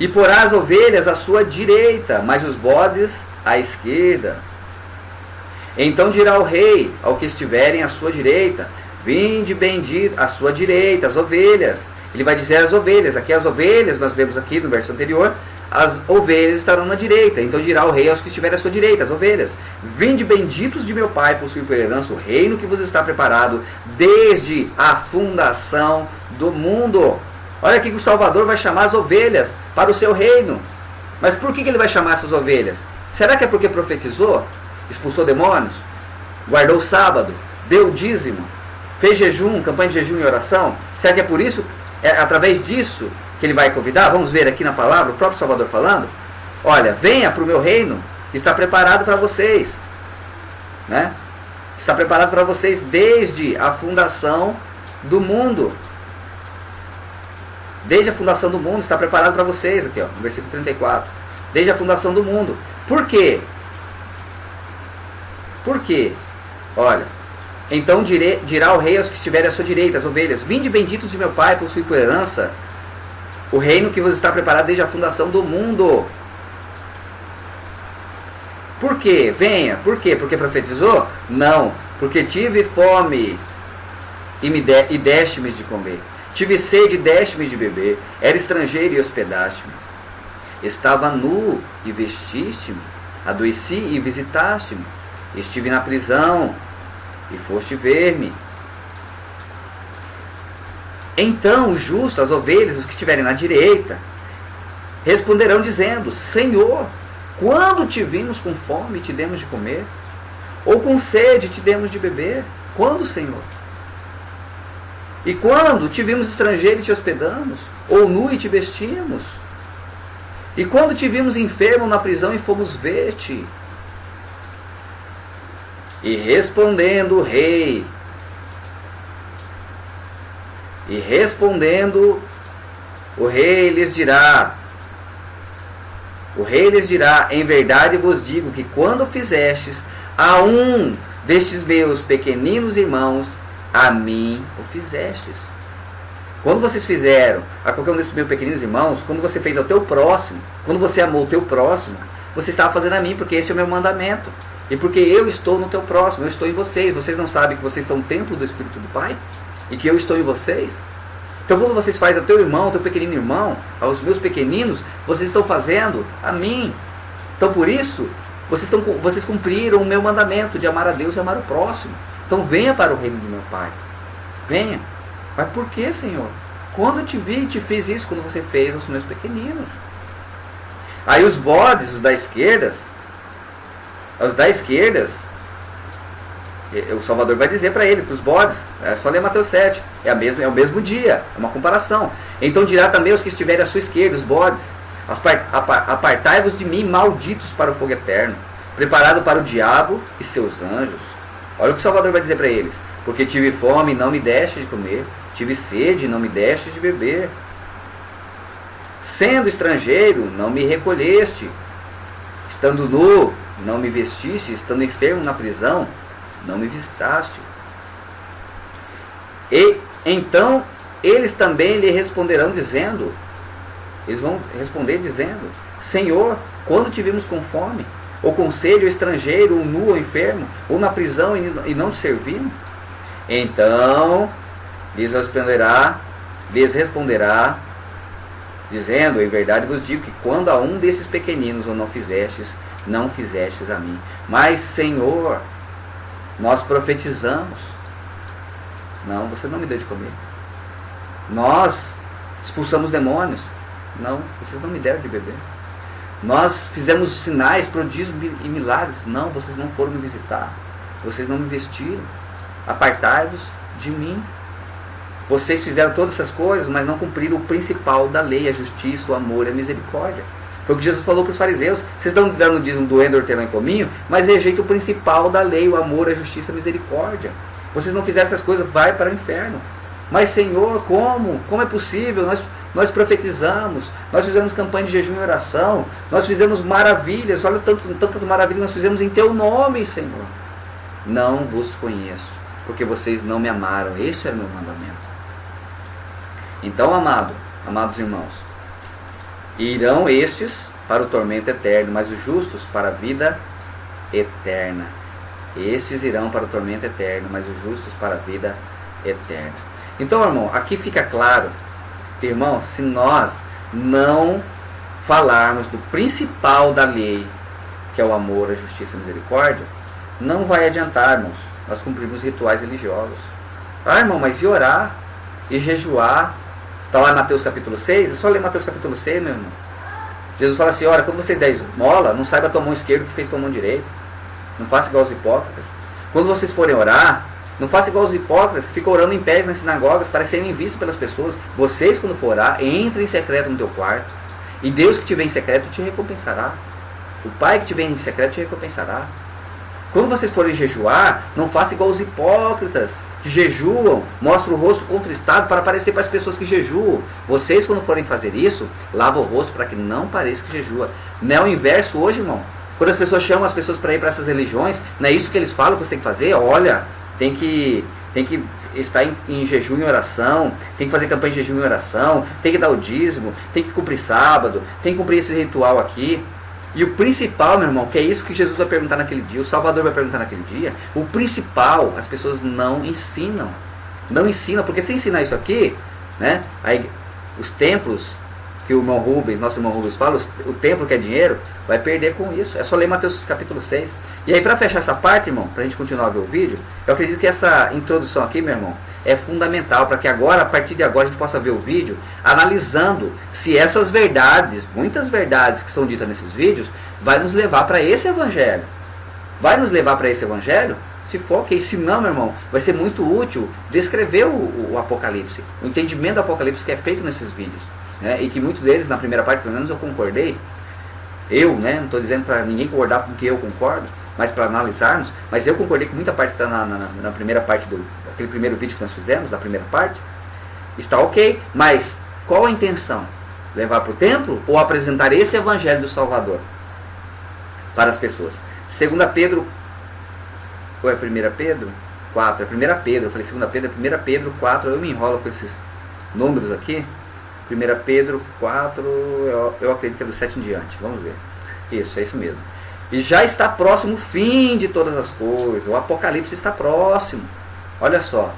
E porá as ovelhas à sua direita, mas os bodes à esquerda. Então dirá o rei ao que estiverem à sua direita: vinde bendito, à sua direita, as ovelhas. Ele vai dizer às ovelhas, aqui as ovelhas, nós lemos aqui no verso anterior, as ovelhas estarão na direita. Então dirá o rei aos que estiverem à sua direita, as ovelhas: vinde benditos de meu Pai, possuir por herança o reino que vos está preparado desde a fundação do mundo. Olha aqui que o Salvador vai chamar as ovelhas para o seu reino. Mas por que ele vai chamar essas ovelhas? Será que é porque profetizou? Expulsou demônios? Guardou o sábado? Deu o dízimo? Fez jejum, campanha de jejum e oração? Será que é por isso, através disso, que ele vai convidar? Vamos ver aqui na palavra, o próprio Salvador falando. Olha, venha para o meu reino, que está preparado para vocês. Né? Está preparado para vocês desde a fundação do mundo. Desde a fundação do mundo está preparado para vocês, aqui ó, no versículo 34. Desde a fundação do mundo. Por quê? Por quê? Olha, então dirá o rei aos que estiverem à sua direita, as ovelhas: vinde benditos de meu Pai, possuir por herança o reino que vos está preparado desde a fundação do mundo. Por quê? Venha. Por quê? Porque profetizou? Não. Porque tive fome e deste-me de comer. Tive sede e deste-me de beber. Era estrangeiro e hospedaste-me. Estava nu e vestiste-me. Adoeci e visitaste-me. Estive na prisão e foste ver-me. Então os justos, as ovelhas, os que estiverem na direita, responderão dizendo: Senhor, quando te vimos com fome e te demos de comer? Ou com sede e te demos de beber? Quando, Senhor? E quando te vimos estrangeiro e te hospedamos? Ou nu e te vestimos? E quando te vimos enfermo na prisão e fomos ver-te? E respondendo o rei, o rei lhes dirá, em verdade vos digo que quando fizestes a um destes meus pequeninos irmãos, a mim o fizestes. Quando vocês fizeram a qualquer um desses meus pequeninos irmãos, quando você fez ao teu próximo, quando você amou o teu próximo, você estava fazendo a mim, porque esse é o meu mandamento. E porque eu estou no teu próximo, eu estou em vocês. Vocês não sabem que vocês são o templo do Espírito do Pai? E que eu estou em vocês? Então quando vocês fazem ao teu irmão, ao teu pequenino irmão, aos meus pequeninos, vocês estão fazendo a mim. Então por isso, vocês cumpriram o meu mandamento de amar a Deus e amar o próximo. Então venha para o reino do meu Pai. Venha. Mas por que, Senhor? Quando eu te vi e te fiz isso, quando você fez aos meus pequeninos? Aí os bodes, os da esquerda, o Salvador vai dizer para ele, para os bodes, é só ler Mateus 7, é o mesmo dia, é uma comparação. Então dirá também aos que estiverem à sua esquerda, os bodes: apartai-vos de mim, malditos, para o fogo eterno, preparado para o diabo e seus anjos. Olha o que o Salvador vai dizer para eles: porque tive fome e não me deste de comer, tive sede e não me deste de beber, sendo estrangeiro não me recolheste, estando nu não me vestiste, estando enfermo na prisão não me visitaste. E então eles também lhe responderão dizendo, eles vão responder dizendo: Senhor, quando te vimos com fome, ou com sede, ou estrangeiro, ou nu, ou enfermo, ou na prisão e não te servimos? Então lhes responderá dizendo: em verdade vos digo que quando a um desses pequeninos ou não fizestes a mim. Mas, Senhor, nós profetizamos. Não, você não me deu de comer. Nós expulsamos demônios. Não, vocês não me deram de beber. Nós fizemos sinais, prodígios e milagres. Não, vocês não foram me visitar. Vocês não me vestiram. Apartai-vos de mim. Vocês fizeram todas essas coisas, mas não cumpriram o principal da lei: a justiça, o amor e a misericórdia. Foi o que Jesus falou para os fariseus: vocês estão dando o dízimo do endo, hortelã e cominho, mas rejeitam o principal da lei: o amor, a justiça e a misericórdia. Vocês não fizeram essas coisas, vai para o inferno. Mas Senhor, como? Como é possível? Nós profetizamos, nós fizemos campanha de jejum e oração, nós fizemos maravilhas, olha tantas maravilhas nós fizemos em Teu nome, Senhor. Não vos conheço, porque vocês não me amaram. Esse é o meu mandamento. Então, amados irmãos, irão estes para o tormento eterno, mas os justos para a vida eterna. Estes irão para o tormento eterno, mas os justos para a vida eterna. Então, irmão, aqui fica claro, irmão, se nós não falarmos do principal da lei, que é o amor, a justiça e a misericórdia, não vai adiantar, irmãos, nós cumprimos rituais religiosos. Ah, irmão, mas e orar? E jejuar? Está lá em Mateus capítulo 6, é só ler Mateus capítulo 6, meu irmão. Jesus fala assim, olha, quando vocês der esmola, não saiba a tua mão esquerda o que fez tua mão direita. Não faça igual aos hipócritas. Quando vocês forem orar, não faça igual aos hipócritas que ficam orando em pés nas sinagogas para serem vistos pelas pessoas. Vocês, quando for orar, entrem em secreto no teu quarto. E Deus que te vê em secreto te recompensará. O Pai que te vê em secreto te recompensará. Quando vocês forem jejuar, não faça igual os hipócritas que jejuam, mostram o rosto contristado para parecer para as pessoas que jejuam. Vocês, quando forem fazer isso, lavam o rosto para que não pareça que jejua. Não é o inverso hoje, irmão. Quando as pessoas chamam as pessoas para ir para essas religiões, não é isso que eles falam que você tem que fazer? Olha, tem que estar em jejum e oração, tem que fazer campanha de jejum e oração, tem que dar o dízimo, tem que cumprir sábado, tem que cumprir esse ritual aqui. E o principal, meu irmão, que é isso que Jesus vai perguntar naquele dia, o Salvador vai perguntar naquele dia, o principal, as pessoas não ensinam. Não ensinam, porque se ensinar isso aqui, né, aí, os templos, que o irmão Rubens, nosso irmão Rubens fala, o templo que é dinheiro, vai perder com isso. É só ler Mateus capítulo 6. E aí, para fechar essa parte, irmão, para a gente continuar a ver o vídeo, eu acredito que essa introdução aqui, meu irmão, é fundamental para que agora, a partir de agora, a gente possa ver o vídeo analisando se essas verdades, muitas verdades que são ditas nesses vídeos, vai nos levar para esse evangelho. Vai nos levar para esse evangelho? Se for, ok. Se não, meu irmão, vai ser muito útil descrever o Apocalipse, o entendimento do Apocalipse que é feito nesses vídeos. Né? E que muitos deles, na primeira parte, pelo menos eu concordei. Eu, né, não estou dizendo para ninguém concordar com o que eu concordo, mas para analisarmos, mas eu concordei com muita parte que está na primeira parte aquele primeiro vídeo que nós fizemos, da primeira parte, está ok, mas qual a intenção? Levar para o templo ou apresentar esse evangelho do Salvador para as pessoas? 2 Pedro, ou é 1 Pedro? 4, é 1 Pedro, eu falei 2 Pedro, é 1 Pedro 4, eu me enrolo com esses números aqui. 1 Pedro 4, eu acredito que é do 7 em diante, vamos ver. Isso, é isso mesmo. E já está próximo o fim de todas as coisas, o Apocalipse está próximo. Olha só,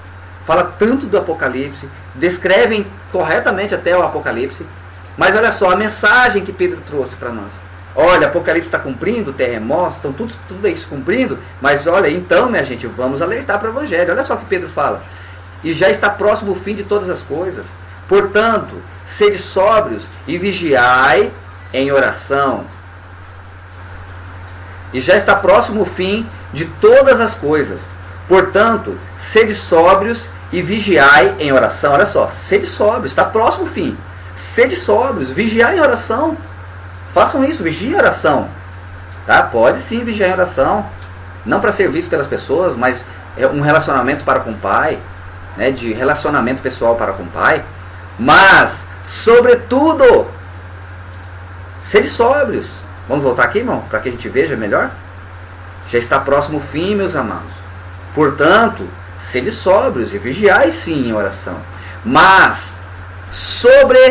fala tanto do Apocalipse, descrevem corretamente até o Apocalipse, mas olha só a mensagem que Pedro trouxe para nós. Olha, Apocalipse está cumprindo, terremotos, estão tudo isso cumprindo, mas olha, então, minha gente, vamos alertar para o Evangelho. Olha só o que Pedro fala. E já está próximo o fim de todas as coisas. Portanto, sede sóbrios e vigiai em oração. E já está próximo o fim de todas as coisas. Portanto, sede sóbrios e vigiai em oração. Olha só, sede sóbrios, está próximo o fim. Sede sóbrios, vigiai em oração. Façam isso, vigiem em oração. Tá? Pode sim vigiar em oração. Não para ser visto pelas pessoas, mas é um relacionamento para com o Pai. Né? De relacionamento pessoal para com o Pai. Mas, sobretudo, sede sóbrios. Vamos voltar aqui, irmão, para que a gente veja melhor? Já está próximo o fim, meus amados. Portanto, sede sóbrios e vigiai sim em oração. Mas, sobretudo,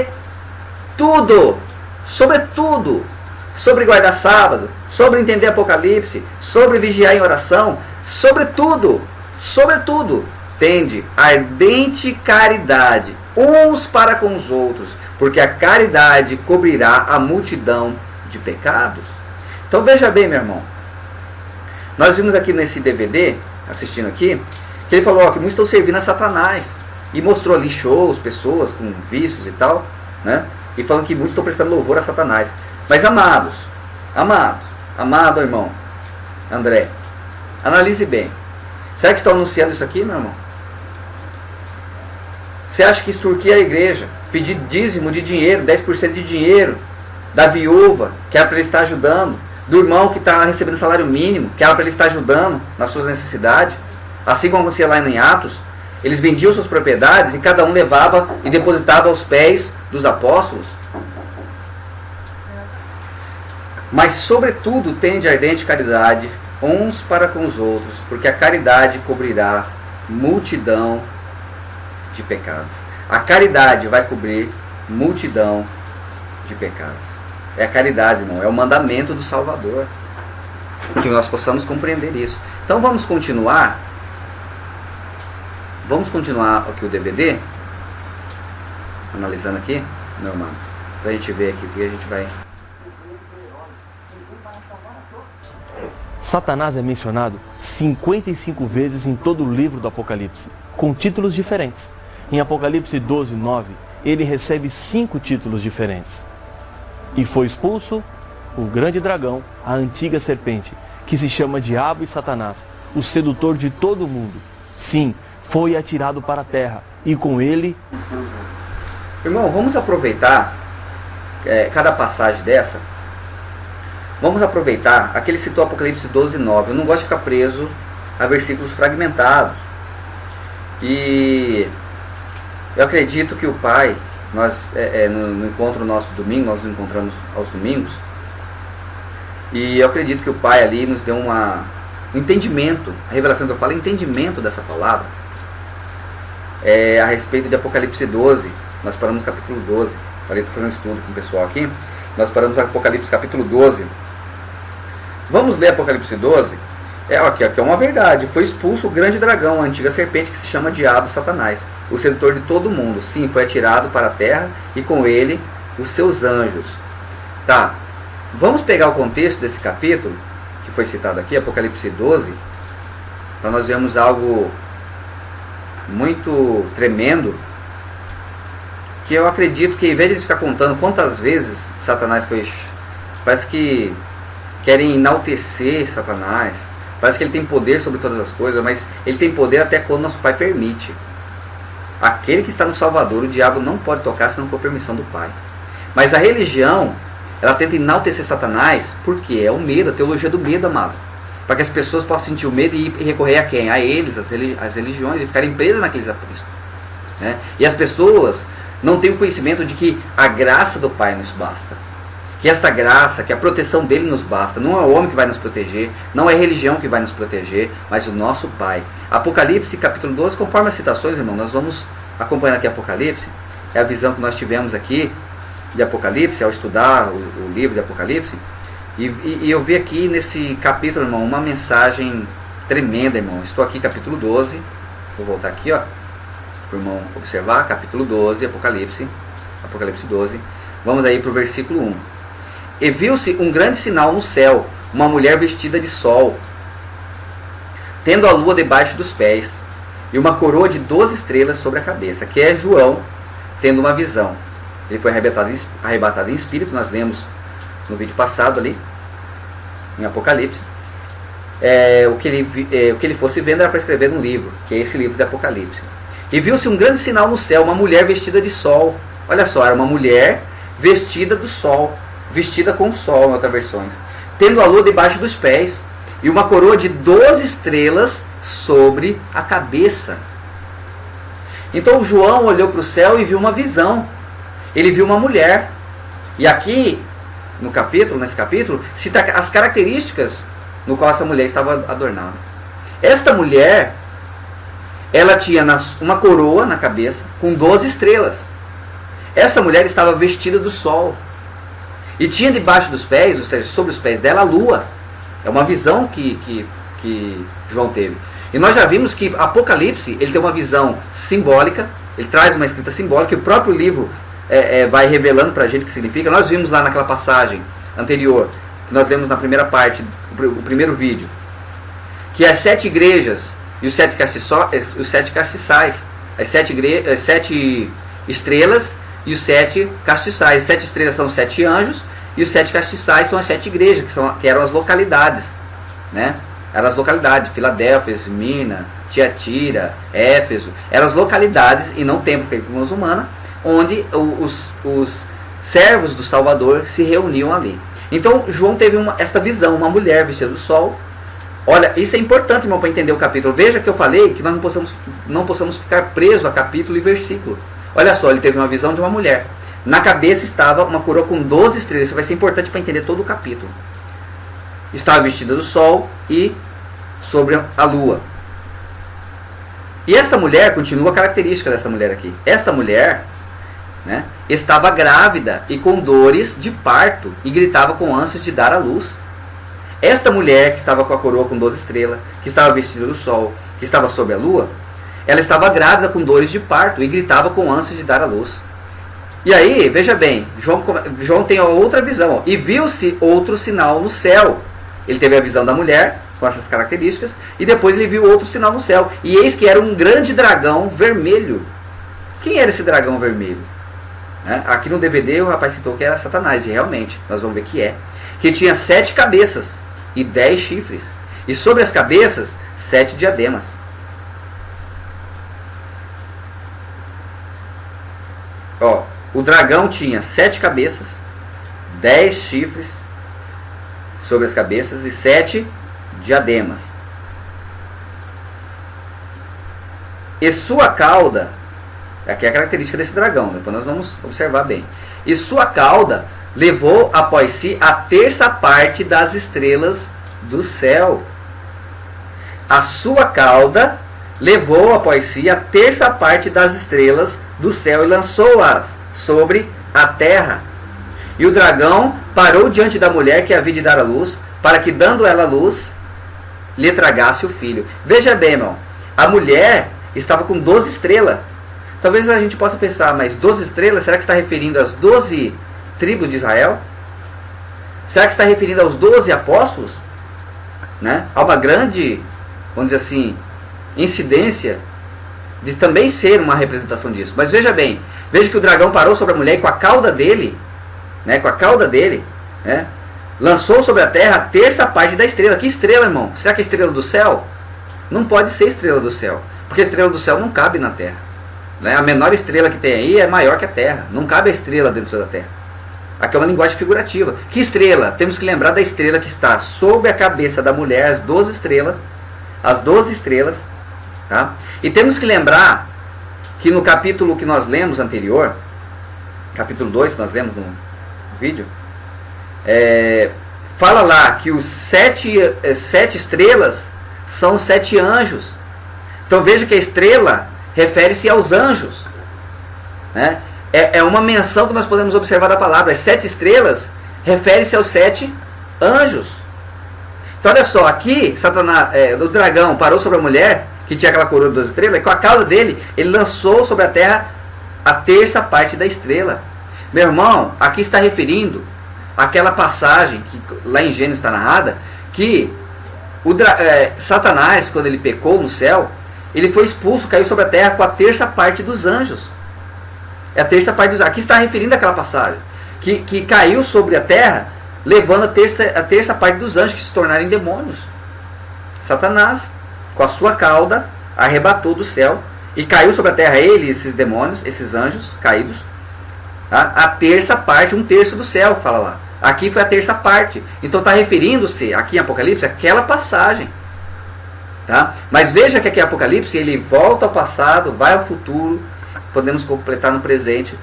sobre guardar sábado, sobre entender Apocalipse, sobre vigiar em oração, sobretudo, tende ardente caridade uns para com os outros, porque a caridade cobrirá a multidão de pecados. Então veja bem, meu irmão, nós vimos aqui nesse DVD, assistindo aqui, que ele falou que muitos estão servindo a Satanás, e mostrou ali shows, pessoas com vícios e tal, né? E falando que muitos estão prestando louvor a Satanás. Mas amado irmão André, analise bem. Será que estão anunciando isso aqui, meu irmão? Você acha que extorquir a igreja, pedir dízimo de dinheiro, 10% de dinheiro, da viúva, que era para ele estar ajudando, do irmão que está recebendo salário mínimo, que era para ele estar ajudando nas suas necessidades, assim como acontecia lá em Atos, Eles vendiam suas propriedades e cada um levava e depositava aos pés dos apóstolos. Mas, sobretudo, tende ardente caridade uns para com os outros, porque a caridade cobrirá multidão de pecados. A caridade vai cobrir multidão de pecados. É a caridade, irmão, é o mandamento do Salvador. Que nós possamos compreender isso. Então vamos continuar. Vamos continuar aqui o DVD. Analisando aqui, meu irmão, para a gente ver aqui o que a gente vai. Satanás é mencionado 55 vezes em todo o livro do Apocalipse, com títulos diferentes. Em Apocalipse 12:9, ele recebe 5 títulos diferentes. E foi expulso o grande dragão, a antiga serpente, que se chama Diabo e Satanás, o sedutor de todo o mundo. Sim, foi atirado para a terra, e com ele... Irmão, vamos aproveitar cada passagem dessa. Vamos aproveitar, aqui ele citou Apocalipse 12:9. Eu não gosto de ficar preso a versículos fragmentados. E eu acredito que o Pai, nós no encontro nosso de domingo, nós nos encontramos aos domingos, e eu acredito que o Pai ali nos deu um entendimento, a revelação que eu falo é entendimento dessa palavra, a respeito de Apocalipse 12. Nós paramos no capítulo 12, estou fazendo estudo com o pessoal aqui, nós paramos no Apocalipse capítulo 12. Vamos ler Apocalipse 12. Aqui é uma verdade. Foi expulso o grande dragão, a antiga serpente, que se chama Diabo, Satanás, o sedutor de todo mundo. Sim, foi atirado para a terra e com ele os seus anjos. Tá, vamos pegar o contexto desse capítulo que foi citado aqui, Apocalipse 12, para nós vermos algo muito tremendo, que eu acredito que, em vez de ficar contando quantas vezes Satanás foi, parece que querem enaltecer Satanás, parece que ele tem poder sobre todas as coisas, mas ele tem poder até quando nosso Pai permite. Aquele que está no Salvador, o diabo não pode tocar se não for permissão do Pai. Mas a religião, ela tenta enaltecer Satanás, porque é o medo, a teologia do medo, amado. Para que as pessoas possam sentir o medo e recorrer a quem? A eles, as religiões, e ficarem presas naqueles apriscos. Né? E as pessoas não têm o conhecimento de que a graça do Pai nos basta. Que esta graça, que a proteção dele nos basta. Não é o homem que vai nos proteger, não é a religião que vai nos proteger, mas o nosso Pai. Apocalipse capítulo 12, conforme as citações, irmão, nós vamos acompanhando aqui Apocalipse. É a visão que nós tivemos aqui de Apocalipse, ao estudar o livro de Apocalipse. E eu vi aqui nesse capítulo, irmão, uma mensagem tremenda, irmão. Estou aqui, capítulo 12. Vou voltar aqui, ó, para o irmão observar. Capítulo 12, Apocalipse 12. Vamos aí para o versículo 1. E viu-se um grande sinal no céu, uma mulher vestida de sol, tendo a lua debaixo dos pés, e uma coroa de 12 estrelas sobre a cabeça, que é João, tendo uma visão. Ele foi arrebatado em espírito, nós lemos no vídeo passado ali, em Apocalipse. O que ele fosse vendo era para escrever num livro, que é esse livro de Apocalipse. E viu-se um grande sinal no céu, uma mulher vestida de sol. Olha só, era uma mulher vestida do sol, vestida com o sol, em outras versões, tendo a lua debaixo dos pés, e uma coroa de 12 estrelas sobre a cabeça. Então João olhou para o céu e viu uma visão. Ele viu uma mulher. E aqui, nesse capítulo, cita as características no qual essa mulher estava adornada. Esta mulher, ela tinha uma coroa na cabeça com 12 estrelas. Essa mulher estava vestida do sol. E tinha debaixo dos pés, ou seja, sobre os pés dela, a lua. É uma visão que João teve. E nós já vimos que Apocalipse, ele tem uma visão simbólica, ele traz uma escrita simbólica, e o próprio livro vai revelando para a gente o que significa. Nós vimos lá naquela passagem anterior, que nós lemos na primeira parte, o primeiro vídeo, que as 7 igrejas e os 7 castiçais, as 7 estrelas e os 7 castiçais. As 7 estrelas são os 7 anjos, e os 7 castiçais são as 7 igrejas, que eram as localidades, né? Eram as localidades, Filadélfia, Esmirna, Tiatira, Éfeso. Eram as localidades, e não templo feito por mãos humanas, onde os servos do Salvador se reuniam ali. Então João teve esta visão, uma mulher vestida do sol, Olha, isso é importante, irmão, para entender o capítulo. Veja que eu falei que nós não possamos ficar presos a capítulo e versículo. Olha só, ele teve uma visão de uma mulher. Na cabeça estava uma coroa com 12 estrelas. Isso vai ser importante para entender todo o capítulo. Estava vestida do sol e sobre a lua. E esta mulher, continua a característica desta mulher aqui. Esta mulher, né, estava grávida e com dores de parto e gritava com ânsias de dar à luz. Esta mulher que estava com a coroa com 12 estrelas, que estava vestida do sol, que estava sob a lua, ela estava grávida com dores de parto e gritava com ânsias de dar à luz. E aí, veja bem, João tem outra visão. Ó, e viu-se outro sinal no céu. Ele teve a visão da mulher, com essas características, e depois ele viu outro sinal no céu. E eis que era um grande dragão vermelho. Quem era esse dragão vermelho? Né? Aqui no DVD o rapaz citou que era Satanás, e realmente, nós vamos ver que é. Que tinha 7 cabeças e 10 chifres. E sobre as cabeças, 7 diademas. Ó, o dragão tinha 7 cabeças, 10 chifres sobre as cabeças e 7 diademas. E sua cauda, aqui é a característica desse dragão, depois nós vamos observar bem. E sua cauda levou após si a terça parte das estrelas do céu. A sua cauda levou após si a terça parte das estrelas do céu e lançou-as sobre a terra. E o dragão parou diante da mulher que havia de dar à luz, para que, dando ela a luz, lhe tragasse o filho. Veja bem, irmão, a mulher estava com 12 estrelas. Talvez a gente possa pensar, mas 12 estrelas, será que está referindo às 12 tribos de Israel? Será que está referindo aos 12 apóstolos? Né? Há uma grande, vamos dizer assim, incidência de também ser uma representação disso. Mas veja bem, veja que o dragão parou sobre a mulher e com a cauda dele, né, lançou sobre a terra a terça parte da estrela. Que estrela, irmão? Será que é estrela do céu? Não pode ser estrela do céu, porque a estrela do céu não cabe na terra. Né? A menor estrela que tem aí é maior que a terra. Não cabe a estrela dentro da terra. Aqui é uma linguagem figurativa. Que estrela? Temos que lembrar da estrela que está sobre a cabeça da mulher, as 12 estrelas. As 12 estrelas. Tá? E temos que lembrar que no capítulo que nós lemos anterior, capítulo 2, que nós lemos no vídeo, fala lá que os 7 estrelas são 7 anjos. Então veja que a estrela refere-se aos anjos. Né? É uma menção que nós podemos observar da palavra. As 7 estrelas refere-se aos 7 anjos. Então olha só, aqui Satanás, o dragão parou sobre a mulher que tinha aquela coroa de 12 estrelas, e com a cauda dele, ele lançou sobre a terra a terça parte da estrela. Meu irmão, aqui está referindo àquela passagem que lá em Gênesis está narrada, que Satanás, quando ele pecou no céu, ele foi expulso, caiu sobre a terra com a terça parte dos anjos. É a terça parte dos anjos. Aqui está referindo àquela passagem, que caiu sobre a terra, levando a terça parte dos anjos, que se tornaram demônios. Satanás, com a sua cauda, arrebatou do céu e caiu sobre a terra ele, esses demônios, esses anjos caídos, tá? A terça parte, 1/3 do céu, fala lá. Aqui foi a terça parte. Então está referindo-se, aqui em Apocalipse, àquela passagem. Tá? Mas veja que aqui em Apocalipse ele volta ao passado, vai ao futuro. Podemos completar no presente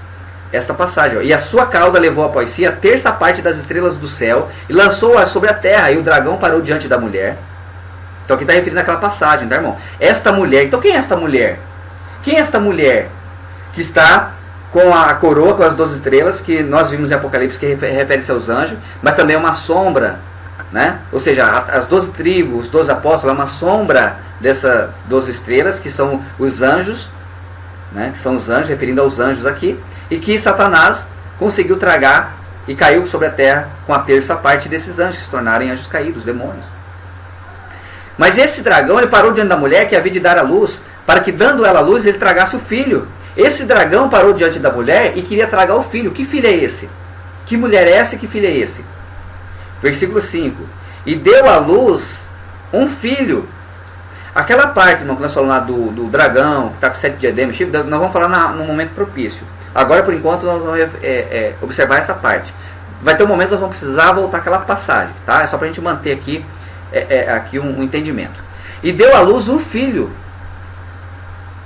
esta passagem. Ó. E a sua cauda levou após si a terça parte das estrelas do céu e lançou-as sobre a terra. E o dragão parou diante da mulher. Então aqui está referindo àquela passagem, tá, irmão? Esta mulher, então quem é esta mulher? Quem é esta mulher que está com a coroa, com as 12 estrelas, que nós vimos em Apocalipse, que refere-se aos anjos, mas também é uma sombra, né? Ou seja, as 12 tribos, os 12 apóstolos, é uma sombra dessas 12 estrelas, que são os anjos, né? Que são os anjos, referindo aos anjos aqui, e que Satanás conseguiu tragar e caiu sobre a terra com a terça parte desses anjos, que se tornaram anjos caídos, demônios. Mas esse dragão, ele parou diante da mulher que havia de dar à luz, para que, dando ela à luz, ele tragasse o filho. Esse dragão parou diante da mulher e queria tragar o filho. Que filho é esse? Que mulher é essa e que filho é esse? Versículo 5. E deu à luz um filho. Aquela parte, irmão, que nós falamos lá do dragão, que está com 7 diademas, nós vamos falar no momento propício. Agora, por enquanto, nós vamos observar essa parte. Vai ter um momento que nós vamos precisar voltar àquela passagem, tá? É só para a gente manter aqui aqui um entendimento. E deu à luz um filho.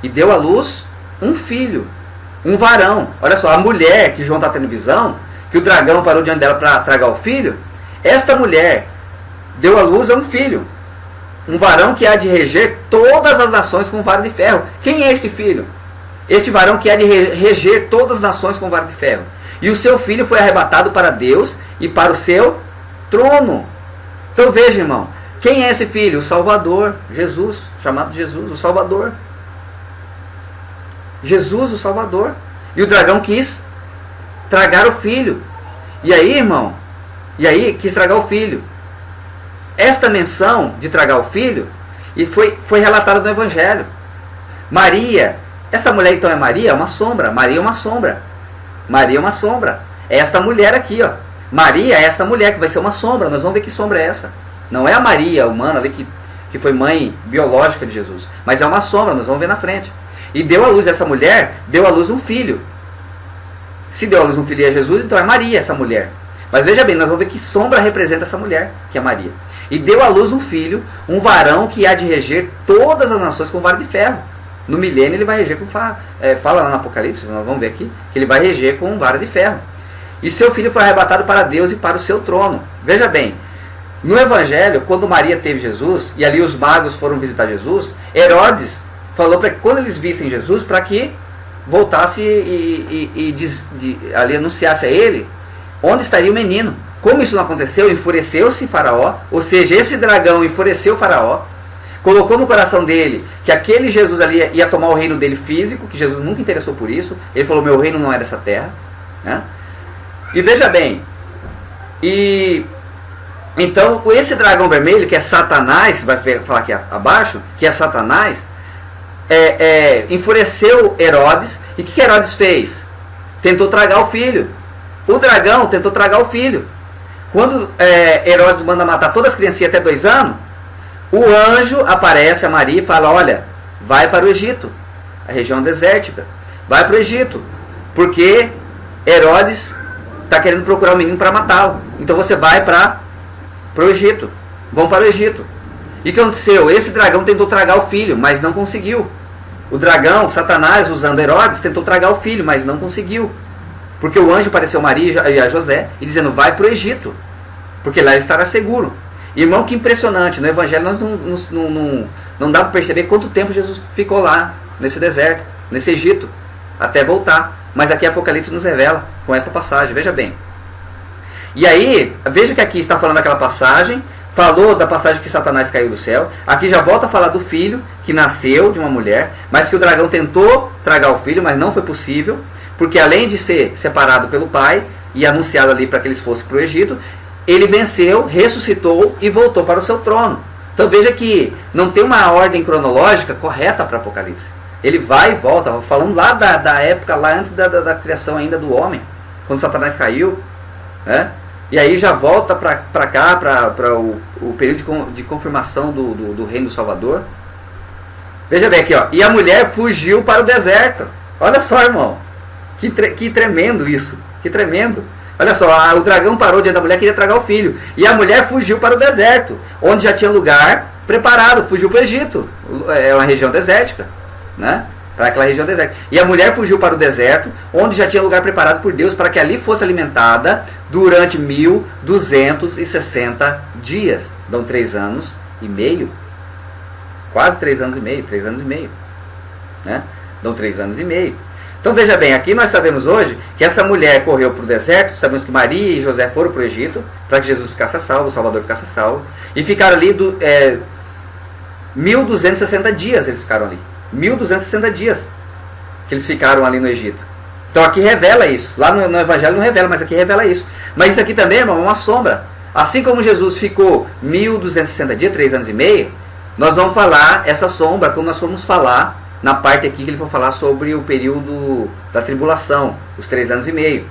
E deu à luz um filho. Um varão. Olha só, a mulher que João está tendo visão, que o dragão parou diante dela para tragar o filho, esta mulher deu à luz a um filho. Um varão que há de reger todas as nações com vara de ferro. Quem é este filho? Este varão que há de reger todas as nações com vara de ferro. E o seu filho foi arrebatado para Deus e para o seu trono. Então veja, irmão, quem é esse filho? O Salvador, Jesus, chamado Jesus, o Salvador. Jesus, o Salvador. E o dragão quis tragar o filho. E aí, irmão, quis tragar o filho. Esta menção de tragar o filho e foi relatada no Evangelho. Maria, esta mulher então é Maria? É uma sombra. Maria é uma sombra. Maria é uma sombra. É esta mulher aqui, ó. Maria é esta mulher que vai ser uma sombra. Nós vamos ver que sombra é essa. Não é a Maria humana ali que foi mãe biológica de Jesus. Mas é uma sombra, nós vamos ver na frente. E deu à luz, essa mulher deu à luz um filho. Se deu à luz um filho e é Jesus, então é Maria essa mulher. Mas veja bem, nós vamos ver que sombra representa essa mulher, que é Maria. E deu à luz um filho, um varão que há de reger todas as nações com vara de ferro. No milênio ele vai reger com fala lá no Apocalipse, nós vamos ver aqui, que ele vai reger com vara de ferro. E seu filho foi arrebatado para Deus e para o seu trono. Veja bem, no Evangelho, quando Maria teve Jesus, e ali os magos foram visitar Jesus, Herodes falou para que quando eles vissem Jesus, para que voltasse ali anunciasse a ele onde estaria o menino. Como isso não aconteceu, enfureceu-se Faraó, ou seja, esse dragão enfureceu Faraó, colocou no coração dele que aquele Jesus ali ia tomar o reino dele físico, que Jesus nunca interessou por isso. Ele falou, meu reino não é dessa terra, né? E veja bem, então esse dragão vermelho, que é Satanás, vai falar aqui abaixo, que é Satanás, enfureceu Herodes. E o que Herodes fez? Tentou tragar o filho. O dragão tentou tragar o filho. Quando Herodes manda matar todas as criancinhas até 2 anos, o anjo aparece a Maria e fala, olha, vai para o Egito, a região desértica. Vai para o Egito, porque Herodes está querendo procurar o menino para matá-lo. Então você vai para o Egito. Vão para o Egito. E o que aconteceu? Esse dragão tentou tragar o filho, mas não conseguiu. O dragão, Satanás, usando Herodes, tentou tragar o filho, mas não conseguiu. Porque o anjo apareceu a Maria e a José e dizendo, vai para o Egito, porque lá ele estará seguro. Irmão, que impressionante. No Evangelho nós não dá para perceber quanto tempo Jesus ficou lá, nesse deserto, nesse Egito, até voltar. Mas aqui Apocalipse nos revela com esta passagem, veja bem. E aí, veja que aqui está falando aquela passagem, falou da passagem que Satanás caiu do céu. Aqui já volta a falar do filho que nasceu de uma mulher, mas que o dragão tentou tragar o filho, mas não foi possível, porque além de ser separado pelo pai e anunciado ali para que eles fossem para o Egito, ele venceu, ressuscitou e voltou para o seu trono. Então veja que não tem uma ordem cronológica correta para Apocalipse. Ele vai e volta, falando lá da época, lá antes da criação ainda do homem, quando Satanás caiu, né? E aí já volta para cá, para o período de confirmação do reino do Salvador. Veja bem aqui, ó. E a mulher fugiu para o deserto. Olha só, irmão. Que tremendo isso. Que tremendo. Olha só, o dragão parou diante da mulher, queria tragar o filho. E a mulher fugiu para o deserto, onde já tinha lugar preparado. Fugiu para o Egito. É uma região desértica, né? Para aquela região desértica. E a mulher fugiu para o deserto, onde já tinha lugar preparado por Deus, para que ali fosse alimentada durante 1260 dias. Dão 3 anos e meio. Quase 3 anos e meio. 3 anos e meio. Né? Dão 3 anos e meio. Então veja bem, aqui nós sabemos hoje que essa mulher correu para o deserto. Sabemos que Maria e José foram para o Egito, para que Jesus ficasse salvo, o Salvador ficasse salvo. E ficaram ali 1260 dias eles ficaram ali. 1260 dias que eles ficaram ali no Egito. Então aqui revela isso. Lá no Evangelho não revela, mas aqui revela isso. Mas isso aqui também, irmão, é uma sombra. Assim como Jesus ficou 1260 dias, 3 anos e meio, nós vamos falar essa sombra quando nós formos falar na parte aqui que ele for falar sobre o período da tribulação, os 3 anos e meio.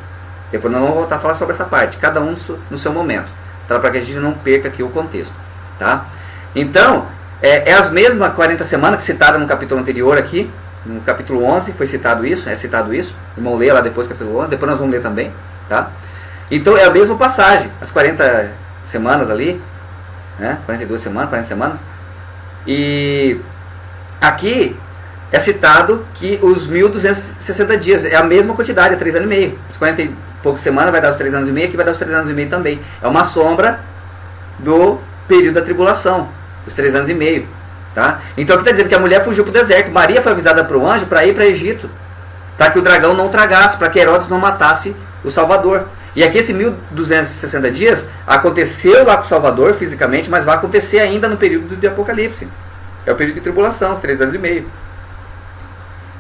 Depois nós vamos voltar a falar sobre essa parte, cada um no seu momento, tá? Para que a gente não perca aqui o contexto, tá? Então, é as mesmas 40 semanas que citaram no capítulo anterior aqui, no capítulo 11 foi citado isso, o irmão lê lá depois capítulo 11, depois nós vamos ler também, tá? Então é a mesma passagem, as 40 semanas ali, né? 42 semanas, 40 semanas. E aqui é citado que os 1260 dias é a mesma quantidade, é 3 anos e meio. Os 40 e poucas semanas vai dar os 3 anos e meio, aqui vai dar os 3 anos e meio também. É uma sombra do período da tribulação, os 3 anos e meio. Tá? Então aqui está dizendo que a mulher fugiu para o deserto. Maria foi avisada para o anjo para ir para Egito, para que o dragão não tragasse, para que Herodes não matasse o Salvador. E aqui esse 1260 dias aconteceu lá com o Salvador fisicamente, mas vai acontecer ainda no período de Apocalipse. É o período de tribulação, os 3 anos e meio.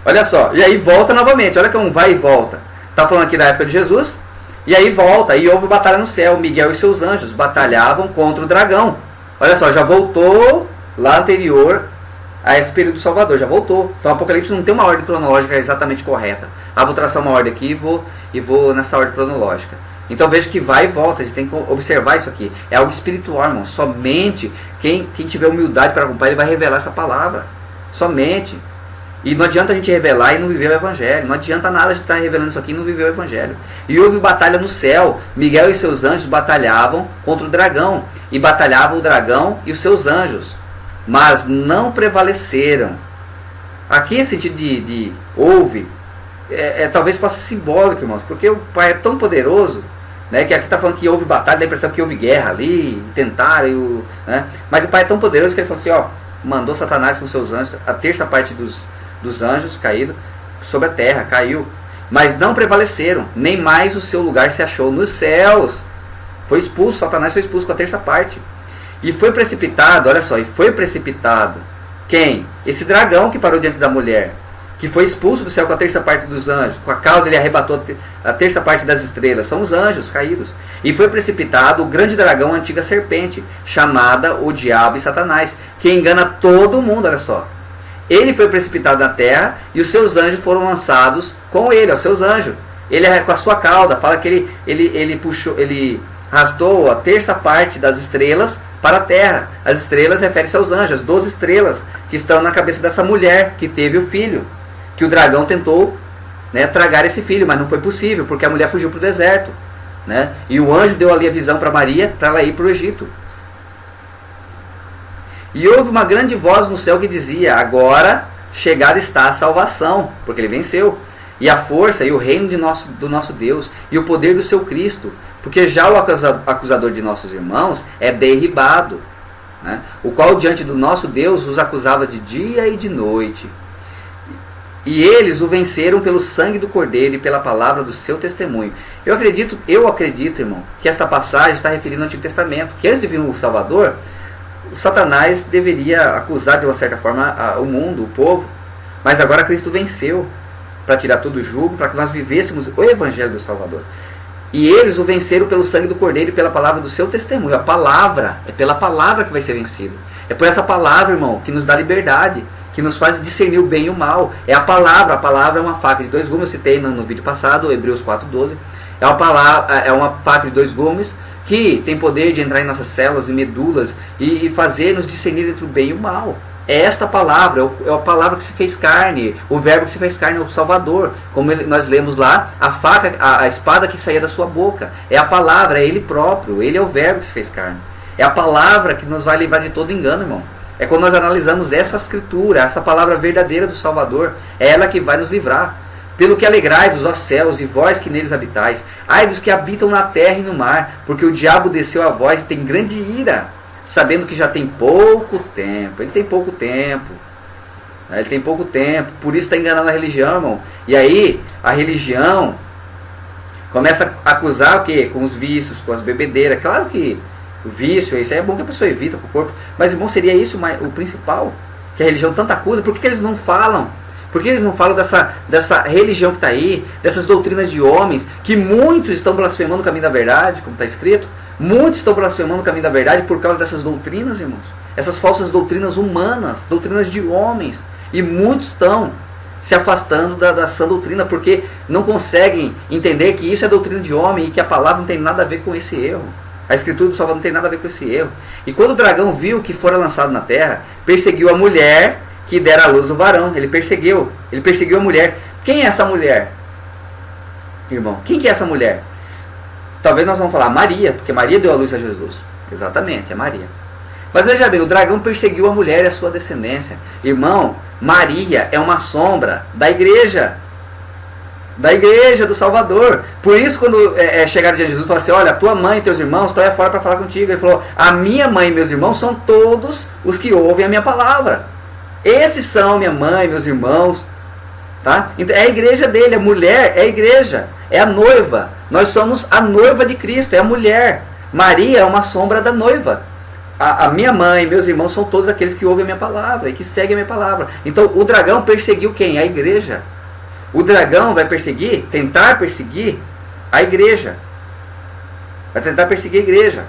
Olha só, e aí volta novamente, olha que um vai e volta. Está falando aqui da época de Jesus, e aí volta, e houve batalha no céu. Miguel e seus anjos batalhavam contra o dragão. Olha só, já voltou lá anterior a esse período do Salvador, já voltou. Então o Apocalipse não tem uma ordem cronológica exatamente correta. Vou traçar uma ordem aqui e vou nessa ordem cronológica. Então veja que vai e volta, a gente tem que observar isso aqui. É algo espiritual, irmão. Somente quem tiver humildade para acompanhar, ele vai revelar essa palavra. Somente. E não adianta a gente revelar e não viver o Evangelho. Não adianta nada a gente estar revelando isso aqui e não viver o Evangelho. E houve batalha no céu. Miguel e seus anjos batalhavam contra o dragão. E batalhavam o dragão e os seus anjos. Mas não prevaleceram. Aqui esse sentido de houve, talvez possa ser simbólico, irmãos. Porque o Pai é tão poderoso, né, que aqui está falando que houve batalha, dá a impressão que houve guerra ali, tentaram, né? Mas o Pai é tão poderoso que ele falou assim, mandou Satanás com seus anjos, a terça parte dos anjos caídos sobre a terra, caiu. Mas não prevaleceram, nem mais o seu lugar se achou nos céus. Foi expulso, Satanás foi expulso com a terça parte. E foi precipitado, olha só, quem? Esse dragão que parou diante da mulher, que foi expulso do céu com a terça parte dos anjos, com a cauda ele arrebatou a terça parte das estrelas, são os anjos caídos. E foi precipitado o grande dragão, a antiga serpente, chamada o diabo e Satanás, que engana todo mundo, olha só. Ele foi precipitado na terra e os seus anjos foram lançados com ele, os seus anjos. Ele com a sua cauda, fala que ele arrastou a terça parte das estrelas para a terra. As estrelas referem-se aos anjos, 12 estrelas que estão na cabeça dessa mulher que teve o filho. Que o dragão tentou, né, tragar esse filho, mas não foi possível, porque a mulher fugiu para o deserto. Né? E o anjo deu ali a visão para Maria, para ela ir para o Egito. E houve uma grande voz no céu que dizia, agora chegada está a salvação, porque ele venceu. E a força e o reino do nosso Deus, e o poder do seu Cristo, porque já o acusador de nossos irmãos é derribado, né? O qual diante do nosso Deus os acusava de dia e de noite. E eles o venceram pelo sangue do Cordeiro e pela palavra do seu testemunho. Eu acredito, irmão, que esta passagem está referindo ao Antigo Testamento, que antes de vir o Salvador, o Satanás deveria acusar de uma certa forma o mundo, o povo, mas agora Cristo venceu para tirar todo o jugo, para que nós vivêssemos o Evangelho do Salvador. E eles o venceram pelo sangue do Cordeiro e pela palavra do seu testemunho. A palavra, é pela palavra que vai ser vencido. É por essa palavra, irmão, que nos dá liberdade, que nos faz discernir o bem e o mal. É a palavra é uma faca de 2 gumes, eu citei no vídeo passado, Hebreus 4:12. É uma faca de 2 gumes que tem poder de entrar em nossas células e medulas e fazer-nos discernir entre o bem e o mal. É esta palavra, é a palavra que se fez carne, o verbo que se fez carne é o Salvador. Como nós lemos lá, a faca, a espada que saía da sua boca. É a palavra, é Ele próprio, Ele é o verbo que se fez carne. É a palavra que nos vai livrar de todo engano, irmão. É quando nós analisamos essa escritura, essa palavra verdadeira do Salvador, é ela que vai nos livrar. Pelo que alegrai-vos, ó céus, e vós que neles habitais. Ai dos que habitam na terra e no mar, porque o diabo desceu a vós e tem grande ira, sabendo que já tem pouco tempo. Ele tem pouco tempo. Ele tem pouco tempo. Por isso está enganando a religião, irmão. E aí, a religião começa a acusar o quê? Com os vícios, com as bebedeiras. Claro que o vício, isso aí é bom que a pessoa evita para o corpo. Mas, irmão, seria isso o principal? Que a religião tanto acusa. Por que eles não falam? Por que eles não falam dessa religião que está aí? Dessas doutrinas de homens, que muitos estão blasfemando o caminho da verdade, como está escrito. Muitos estão blasfemando o caminho da verdade por causa dessas doutrinas, irmãos. Essas falsas doutrinas humanas, doutrinas de homens. E muitos estão se afastando da sã doutrina porque não conseguem entender que isso é doutrina de homem e que a palavra não tem nada a ver com esse erro. A escritura do Salvador não tem nada a ver com esse erro. E quando o dragão viu que fora lançado na terra, perseguiu a mulher que dera à luz o varão. Ele perseguiu a mulher. Quem é essa mulher? Irmão, quem que é essa mulher? Talvez nós vamos falar Maria, porque Maria deu a luz a Jesus. Exatamente, é Maria. Mas veja bem, o dragão perseguiu a mulher e a sua descendência. Irmão, Maria é uma sombra da igreja. Da igreja do Salvador. Por isso, quando chegaram diante de Jesus, falaram assim: olha, tua mãe e teus irmãos estão aí fora para falar contigo. Ele falou: a minha mãe e meus irmãos são todos os que ouvem a minha palavra. Esses são minha mãe, meus irmãos. Tá? Então, é a igreja dele. A mulher é a igreja. É a noiva. Nós somos a noiva de Cristo. É a mulher. Maria é uma sombra da noiva. A minha mãe e meus irmãos são todos aqueles que ouvem a minha palavra e que seguem a minha palavra. Então, o dragão perseguiu quem? A igreja. O dragão vai tentar perseguir a igreja. Vai tentar perseguir a igreja.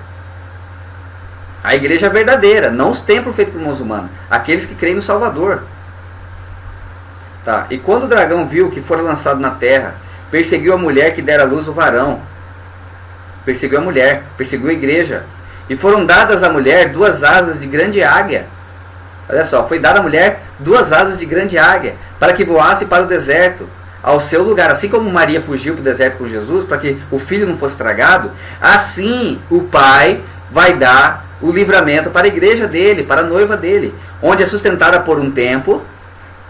A igreja verdadeira, não os templos feitos por mãos humanas. Aqueles que creem no Salvador. Tá. E quando o dragão viu que fora lançado na terra, perseguiu a mulher que dera à luz o varão. Perseguiu a mulher, perseguiu a igreja. E foram dadas à mulher 2 asas de grande águia. Olha só, foi dada à mulher 2 asas de grande águia, para que voasse para o deserto, ao seu lugar. Assim como Maria fugiu para o deserto com Jesus, para que o filho não fosse estragado, assim o Pai vai dar o livramento para a igreja dele, para a noiva dele, onde é sustentada por um tempo,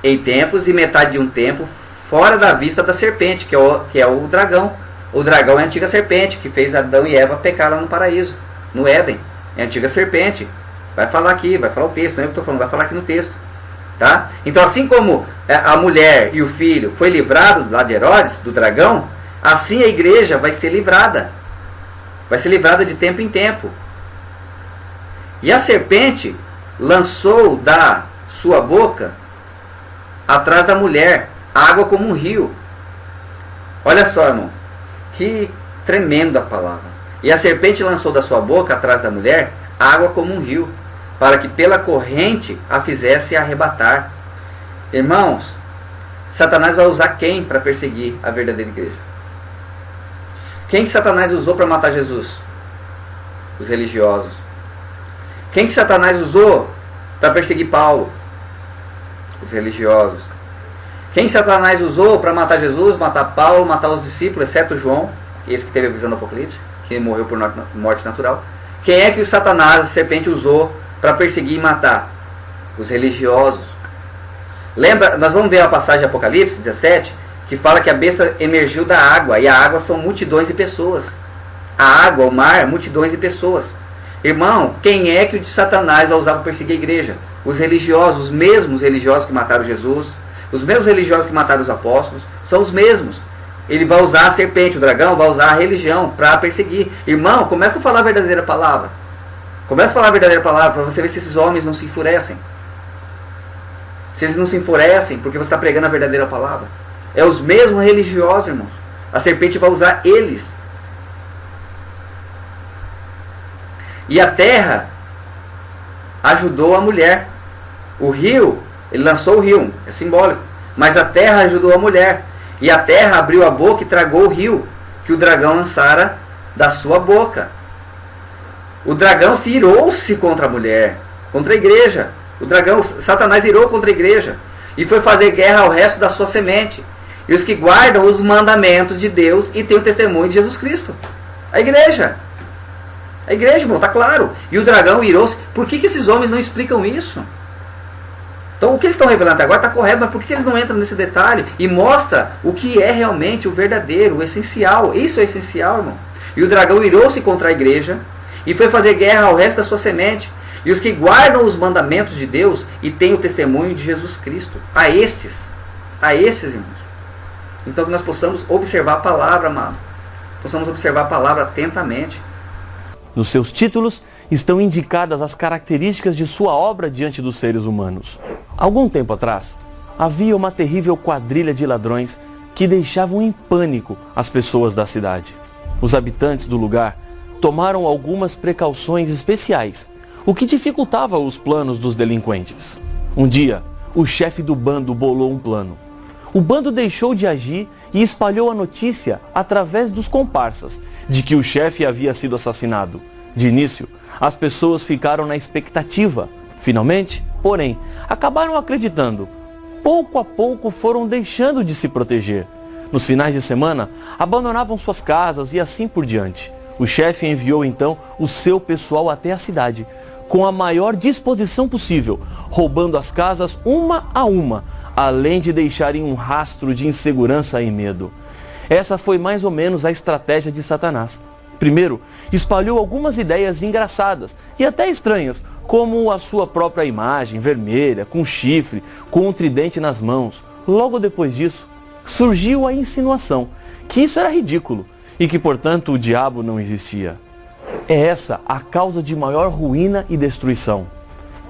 em tempos, e metade de um tempo, fora da vista da serpente, que é o dragão. O dragão é a antiga serpente, que fez Adão e Eva pecar lá no paraíso, no Éden. É a antiga serpente. Vai falar aqui, vai falar o texto, não é eu que estou falando, vai falar aqui no texto. Tá? Então, assim como a mulher e o filho foi livrado lá de Herodes, do dragão, assim a igreja vai ser livrada. Vai ser livrada de tempo em tempo. E a serpente lançou da sua boca, atrás da mulher, água como um rio. Olha só, irmão, que tremenda palavra. E a serpente lançou da sua boca, atrás da mulher, água como um rio, para que pela corrente a fizesse arrebatar. Irmãos, Satanás vai usar quem para perseguir a verdadeira igreja? Quem que Satanás usou para matar Jesus? Os religiosos. Quem que Satanás usou para perseguir Paulo? Os religiosos. Quem Satanás usou para matar Jesus, matar Paulo, matar os discípulos, exceto João, esse que teve a visão do Apocalipse, que morreu por morte natural? Quem é que o Satanás, a serpente, usou para perseguir e matar? Os religiosos. Lembra, nós vamos ver a passagem de Apocalipse 17, que fala que a besta emergiu da água, e a água são multidões de pessoas. A água, o mar, multidões de pessoas. Irmão, quem é que o de Satanás vai usar para perseguir a igreja? Os religiosos, os mesmos religiosos que mataram Jesus, os mesmos religiosos que mataram os apóstolos, são os mesmos. Ele vai usar a serpente, o dragão, vai usar a religião para perseguir. Irmão, começa a falar a verdadeira palavra. Começa a falar a verdadeira palavra para você ver se esses homens não se enfurecem. Se eles não se enfurecem porque você está pregando a verdadeira palavra. É os mesmos religiosos, irmãos. A serpente vai usar eles. E a terra ajudou a mulher. O rio, ele lançou o rio, é simbólico. Mas a terra ajudou a mulher. E a terra abriu a boca e tragou o rio, que o dragão lançara da sua boca. O dragão se irou-se contra a mulher, contra a igreja. O dragão, Satanás irou contra a igreja. E foi fazer guerra ao resto da sua semente. E os que guardam os mandamentos de Deus e têm o testemunho de Jesus Cristo. A igreja. A igreja, irmão, está claro. E o dragão irou-se. Por que esses homens não explicam isso? Então, o que eles estão revelando até agora está correto, mas por que eles não entram nesse detalhe e mostra o que é realmente o verdadeiro, o essencial? Isso é essencial, irmão. E o dragão irou-se contra a igreja e foi fazer guerra ao resto da sua semente. E os que guardam os mandamentos de Deus e têm o testemunho de Jesus Cristo. A estes, irmãos. Então, que nós possamos observar a palavra, amado. Possamos observar a palavra atentamente. Nos seus títulos estão indicadas as características de sua obra diante dos seres humanos. Algum tempo atrás, havia uma terrível quadrilha de ladrões que deixavam em pânico as pessoas da cidade. Os habitantes do lugar tomaram algumas precauções especiais, o que dificultava os planos dos delinquentes. Um dia, o chefe do bando bolou um plano. O bando deixou de agir e espalhou a notícia através dos comparsas de que o chefe havia sido assassinado. De início, as pessoas ficaram na expectativa. Finalmente, porém, acabaram acreditando. Pouco a pouco foram deixando de se proteger. Nos finais de semana, abandonavam suas casas e assim por diante. O chefe enviou então o seu pessoal até a cidade, com a maior disposição possível, roubando as casas uma a uma, além de deixarem um rastro de insegurança e medo. Essa foi mais ou menos a estratégia de Satanás. Primeiro, espalhou algumas ideias engraçadas e até estranhas, como a sua própria imagem vermelha, com chifre, com um tridente nas mãos. Logo depois disso, surgiu a insinuação que isso era ridículo e que, portanto, o diabo não existia. É essa a causa de maior ruína e destruição.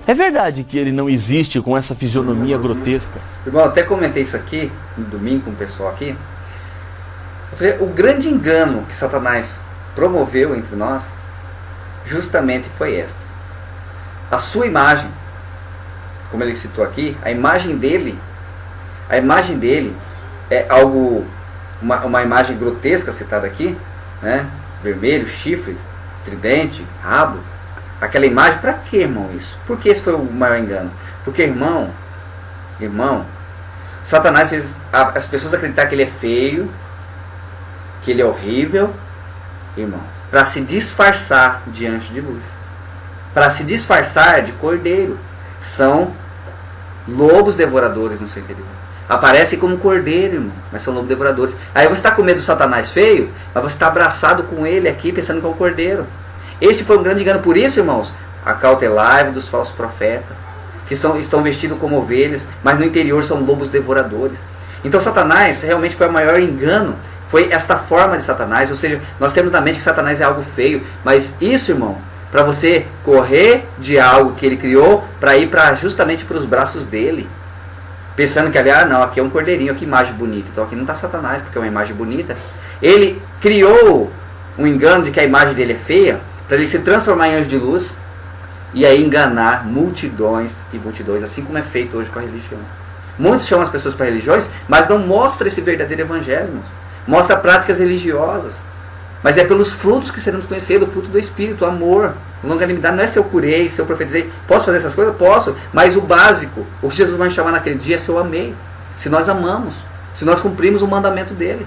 É verdade que ele não existe com essa fisionomia grotesca. Irmão, eu até comentei isso aqui no domingo com o pessoal aqui. Eu falei, o grande engano que Satanás promoveu entre nós justamente foi esta. A sua imagem, como ele citou aqui, a imagem dele é algo, uma imagem grotesca citada aqui, né? Vermelho, chifre, tridente, rabo. Aquela imagem, para que, irmão, isso? Por que esse foi o maior engano? Porque, irmão, Satanás fez as pessoas acreditar que ele é feio, que ele é horrível, irmão, para se disfarçar diante de luz, para se disfarçar de cordeiro. São lobos devoradores no seu interior. Aparecem como cordeiro, irmão, mas são lobos devoradores. Aí você está com medo do Satanás feio, mas você está abraçado com ele aqui, pensando que é um cordeiro. Este foi um grande engano. Por isso, irmãos, acautelai-vos dos falsos profetas, que estão vestidos como ovelhas, mas no interior são lobos devoradores. Então Satanás realmente foi o maior engano. Foi esta forma de Satanás. Ou seja, nós temos na mente que Satanás é algo feio. Mas isso, irmão, para você correr de algo que ele criou, para ir justamente para os braços dele, pensando que, não, aqui é um cordeirinho, que imagem bonita. Então aqui não está Satanás, porque é uma imagem bonita. Ele criou um engano de que a imagem dele é feia, para ele se transformar em anjo de luz e aí enganar multidões e multidões, assim como é feito hoje com a religião. Muitos chamam as pessoas para religiões, mas não mostra esse verdadeiro evangelho, irmãos. Mostra práticas religiosas, mas é pelos frutos que seremos conhecidos, o fruto do Espírito, o amor, longanimidade. Não é se eu curei, se eu profetizei. Posso fazer essas coisas? Posso, mas o básico, o que Jesus vai chamar naquele dia é se eu amei, se nós amamos, se nós cumprimos o mandamento dele.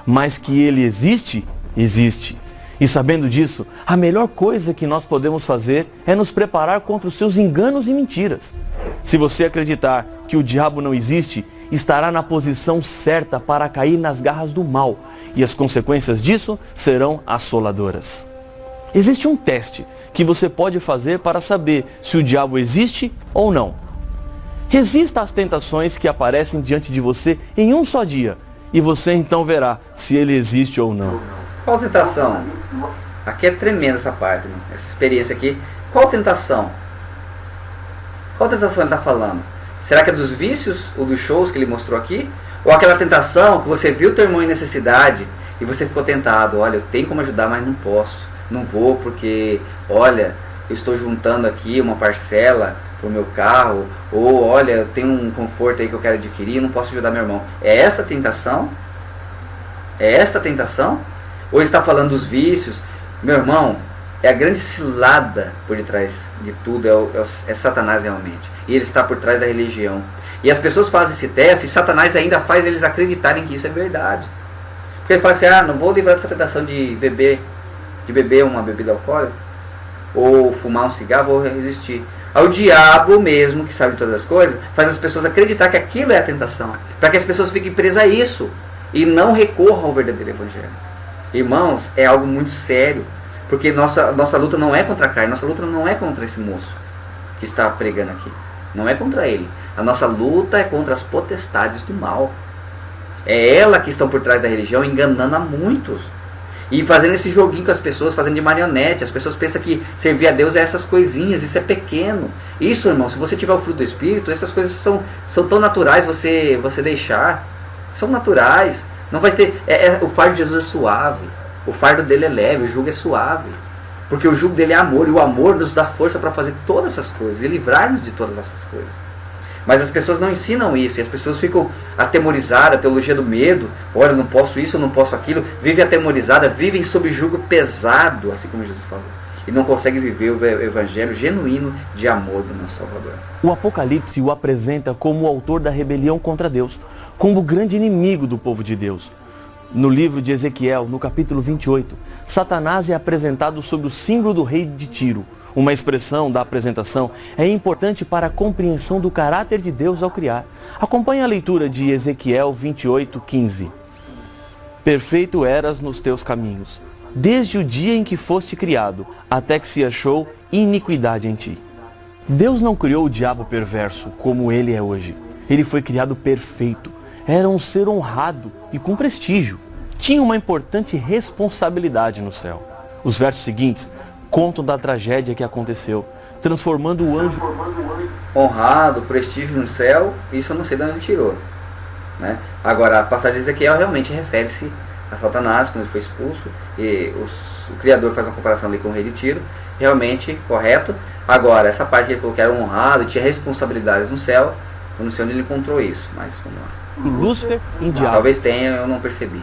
Mas que ele existe, existe. E sabendo disso, a melhor coisa que nós podemos fazer é nos preparar contra os seus enganos e mentiras. Se você acreditar que o diabo não existe, estará na posição certa para cair nas garras do mal, e as consequências disso serão assoladoras. Existe um teste que você pode fazer para saber se o diabo existe ou não. Resista às tentações que aparecem diante de você em um só dia, e você então verá se ele existe ou não. Qual tentação? Aqui é tremenda essa parte, né? Essa experiência aqui. Qual tentação? Qual tentação ele está falando? Será que é dos vícios ou dos shows que ele mostrou aqui? Ou aquela tentação que você viu teu irmão em necessidade e você ficou tentado? Olha, eu tenho como ajudar, mas não posso. Não vou porque, olha, eu estou juntando aqui uma parcela para o meu carro. Ou, olha, eu tenho um conforto aí que eu quero adquirir e não posso ajudar meu irmão. É essa a tentação? É essa a tentação? Ou ele está falando dos vícios? Meu irmão, é a grande cilada por detrás de tudo, é Satanás realmente. E ele está por trás da religião. E as pessoas fazem esse teste e Satanás ainda faz eles acreditarem que isso é verdade. Porque ele fala assim, não vou livrar dessa tentação de beber uma bebida alcoólica, ou fumar um cigarro, vou resistir. Aí o diabo mesmo, que sabe de todas as coisas, faz as pessoas acreditar que aquilo é a tentação. Para que as pessoas fiquem presas a isso e não recorram ao verdadeiro evangelho. Irmãos, é algo muito sério. Porque nossa luta não é contra a carne, nossa luta não é contra esse moço que está pregando aqui. Não é contra ele. A nossa luta é contra as potestades do mal. É ela que estão por trás da religião, enganando a muitos. E fazendo esse joguinho com as pessoas, fazendo de marionete. As pessoas pensam que servir a Deus é essas coisinhas, isso é pequeno. Isso, irmão, se você tiver o fruto do Espírito, essas coisas são tão naturais você deixar. São naturais. Não vai ter. O fardo de Jesus é suave. O fardo dele é leve, o jugo é suave. Porque o jugo dele é amor, e o amor nos dá força para fazer todas essas coisas, e livrar-nos de todas essas coisas. Mas as pessoas não ensinam isso, e as pessoas ficam atemorizadas, a teologia do medo. Olha, eu não posso isso, eu não posso aquilo. Vivem atemorizadas, vivem sob jugo pesado, assim como Jesus falou. E não conseguem viver o evangelho genuíno de amor do nosso Salvador. O Apocalipse o apresenta como o autor da rebelião contra Deus, como o grande inimigo do povo de Deus. No livro de Ezequiel, no capítulo 28, Satanás é apresentado sob o símbolo do rei de Tiro. Uma expressão da apresentação é importante para a compreensão do caráter de Deus ao criar. Acompanhe a leitura de Ezequiel 28, 15. Perfeito eras nos teus caminhos, desde o dia em que foste criado, até que se achou iniquidade em ti. Deus não criou o diabo perverso como ele é hoje. Ele foi criado perfeito. Era um ser honrado e com prestígio. Tinha uma importante responsabilidade no céu. Os versos seguintes contam da tragédia que aconteceu, transformando o anjo... Honrado, prestígio no céu, isso eu não sei de onde ele tirou, né? Agora, a passagem de Ezequiel realmente refere-se a Satanás, quando ele foi expulso, e o Criador faz uma comparação ali com o rei de Tiro, realmente correto. Agora, essa parte que ele falou que era honrado e tinha responsabilidades no céu, eu não sei onde ele encontrou isso, mas vamos lá. Lúcifer em diabo. Talvez tenha, eu não percebi.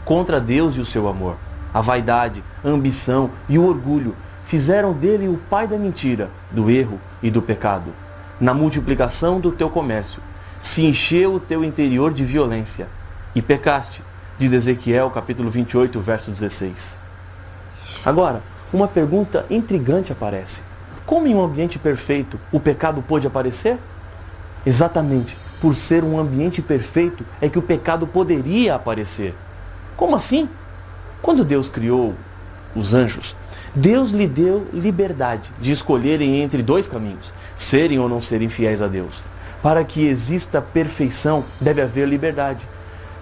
Contra Deus e o seu amor. A vaidade, a ambição e o orgulho fizeram dele o pai da mentira, do erro e do pecado. Na multiplicação do teu comércio, se encheu o teu interior de violência e pecaste, diz Ezequiel capítulo 28, verso 16. Agora, uma pergunta intrigante aparece. Como em um ambiente perfeito o pecado pôde aparecer? Exatamente, por ser um ambiente perfeito é que o pecado poderia aparecer. Como assim? Quando Deus criou os anjos, Deus lhe deu liberdade de escolherem entre dois caminhos, serem ou não serem fiéis a Deus. Para que exista perfeição, deve haver liberdade.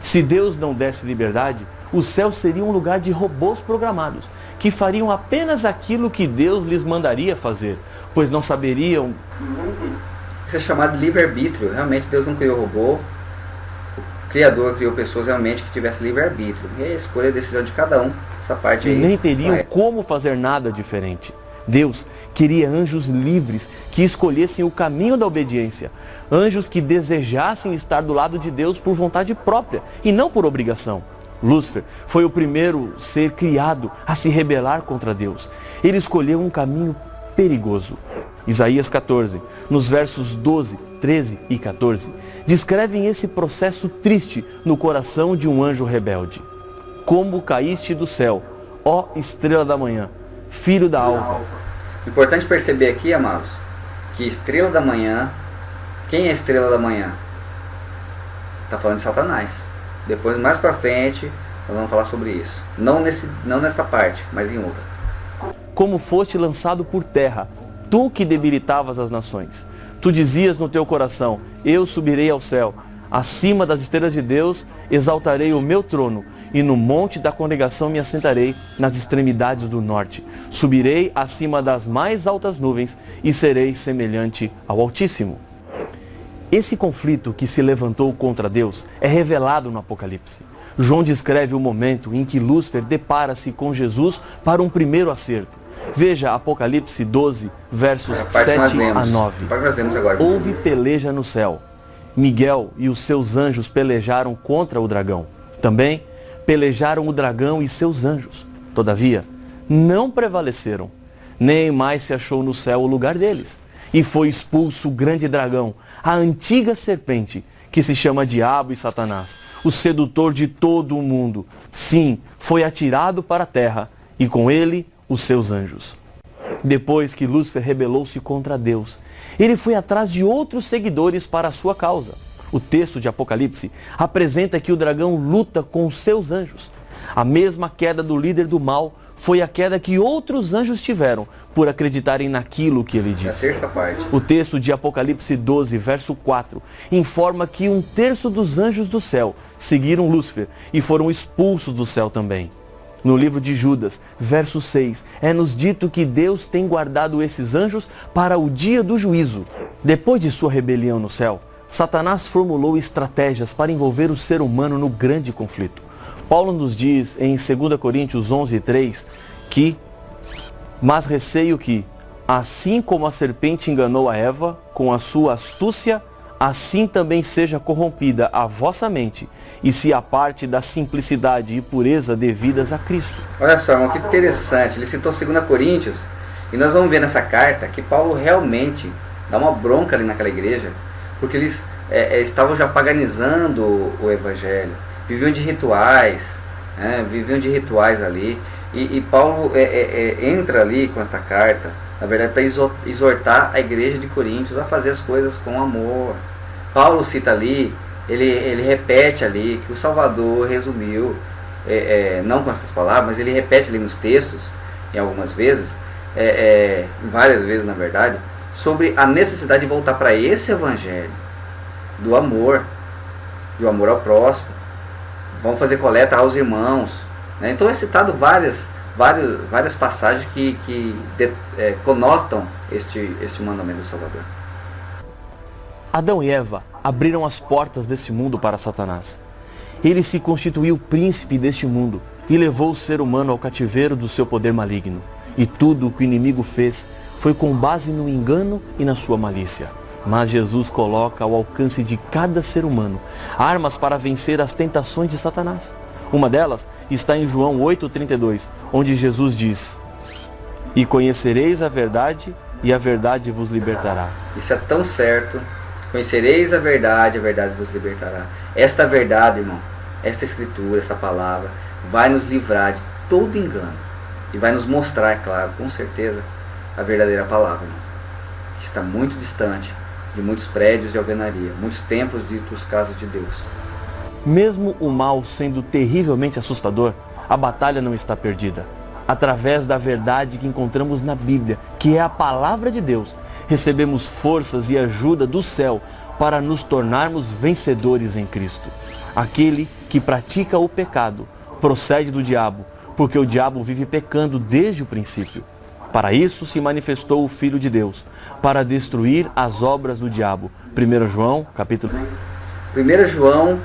Se Deus não desse liberdade, o céu seria um lugar de robôs programados, que fariam apenas aquilo que Deus lhes mandaria fazer, pois não saberiam... Isso é chamado de livre-arbítrio. Realmente Deus não criou robô. O Criador criou pessoas realmente que tivessem livre-arbítrio. E a escolha e a decisão de cada um. Essa parte aí... Nem teriam como fazer nada diferente. Deus queria anjos livres que escolhessem o caminho da obediência. Anjos que desejassem estar do lado de Deus por vontade própria e não por obrigação. Lúcifer foi o primeiro ser criado a se rebelar contra Deus. Ele escolheu um caminho perigoso. Isaías 14, nos versos 12, 13 e 14, descrevem esse processo triste no coração de um anjo rebelde. Como caíste do céu, ó estrela da manhã, filho da alva. Importante perceber aqui, amados, que estrela da manhã, quem é a estrela da manhã? Está falando de Satanás. Depois, mais para frente, nós vamos falar sobre isso. Não nesta parte, mas em outra. Como foste lançado por terra, tu que debilitavas as nações. Tu dizias no teu coração, eu subirei ao céu. Acima das estrelas de Deus, exaltarei o meu trono, e no monte da congregação me assentarei nas extremidades do norte. Subirei acima das mais altas nuvens, e serei semelhante ao Altíssimo. Esse conflito que se levantou contra Deus é revelado no Apocalipse. João descreve o momento em que Lúcifer depara-se com Jesus para um primeiro acerto. Veja Apocalipse 12, versos 7 a 9. Houve peleja no céu. Miguel e os seus anjos pelejaram contra o dragão. Também pelejaram o dragão e seus anjos. Todavia, não prevaleceram. Nem mais se achou no céu o lugar deles. E foi expulso o grande dragão, a antiga serpente, que se chama Diabo e Satanás, o sedutor de todo o mundo. Sim, foi atirado para a terra, e com ele os seus anjos. Depois que Lúcifer rebelou-se contra Deus, ele foi atrás de outros seguidores para a sua causa. O texto de Apocalipse apresenta que o dragão luta com os seus anjos. A mesma queda do líder do mal foi a queda que outros anjos tiveram por acreditarem naquilo que ele disse. A terça parte. O texto de Apocalipse 12, verso 4, informa que 1/3 dos anjos do céu seguiram Lúcifer e foram expulsos do céu também. No livro de Judas, verso 6, é-nos dito que Deus tem guardado esses anjos para o dia do juízo. Depois de sua rebelião no céu, Satanás formulou estratégias para envolver o ser humano no grande conflito. Paulo nos diz em 2 Coríntios 11:3 que, mas receio que, assim como a serpente enganou a Eva com a sua astúcia, assim também seja corrompida a vossa mente e se aparte da simplicidade e pureza devidas a Cristo. Olha só, irmão, que interessante. Ele citou 2 Coríntios e nós vamos ver nessa carta que Paulo realmente dá uma bronca ali naquela igreja, porque eles estavam já paganizando o evangelho, viviam de rituais, ali. E Paulo entra ali com esta carta, na verdade, para exortar a igreja de Coríntios a fazer as coisas com amor. Paulo cita ali, ele repete ali que o Salvador resumiu, não com essas palavras, mas ele repete ali nos textos, em algumas vezes, várias vezes na verdade, sobre a necessidade de voltar para esse evangelho do amor ao próximo. Vamos fazer coleta aos irmãos, né? Então é citado várias passagens que conotam este mandamento do Salvador. Adão e Eva abriram as portas desse mundo para Satanás. Ele se constituiu príncipe deste mundo e levou o ser humano ao cativeiro do seu poder maligno. E tudo o que o inimigo fez foi com base no engano e na sua malícia. Mas Jesus coloca ao alcance de cada ser humano armas para vencer as tentações de Satanás. Uma delas está em João 8,32, onde Jesus diz: "E conhecereis a verdade, e a verdade vos libertará." Isso é tão certo. Conhecereis a verdade vos libertará. Esta verdade, irmão, esta escritura, esta palavra, vai nos livrar de todo engano. E vai nos mostrar, é claro, com certeza, a verdadeira palavra, irmão, que está muito distante de muitos prédios de alvenaria, muitos templos ditos casas de Deus. Mesmo o mal sendo terrivelmente assustador, a batalha não está perdida. Através da verdade que encontramos na Bíblia, que é a palavra de Deus, recebemos forças e ajuda do céu para nos tornarmos vencedores em Cristo. Aquele que pratica o pecado procede do diabo, porque o diabo vive pecando desde o princípio. Para isso se manifestou o Filho de Deus, para destruir as obras do diabo. 1 João, capítulo 1 João,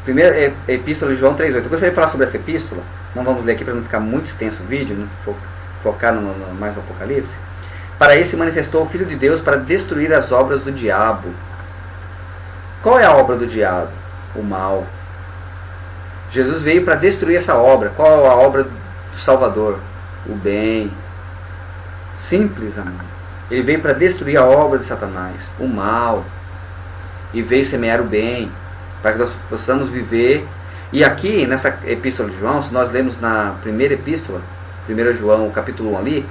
primeira epístola de João 3,8. Eu gostaria de falar sobre essa epístola. Não vamos ler aqui para não ficar muito extenso o vídeo, não focar mais no Apocalipse. Para isso se manifestou o Filho de Deus para destruir as obras do diabo. Qual é a obra do diabo? O mal. Jesus veio para destruir essa obra. Qual é a obra do Salvador? O bem. Simples, amado. Ele veio para destruir a obra de Satanás, o mal. E veio semear o bem, para que nós possamos viver. E aqui, nessa epístola de João, se nós lemos na primeira epístola, 1 João, capítulo 1 ali,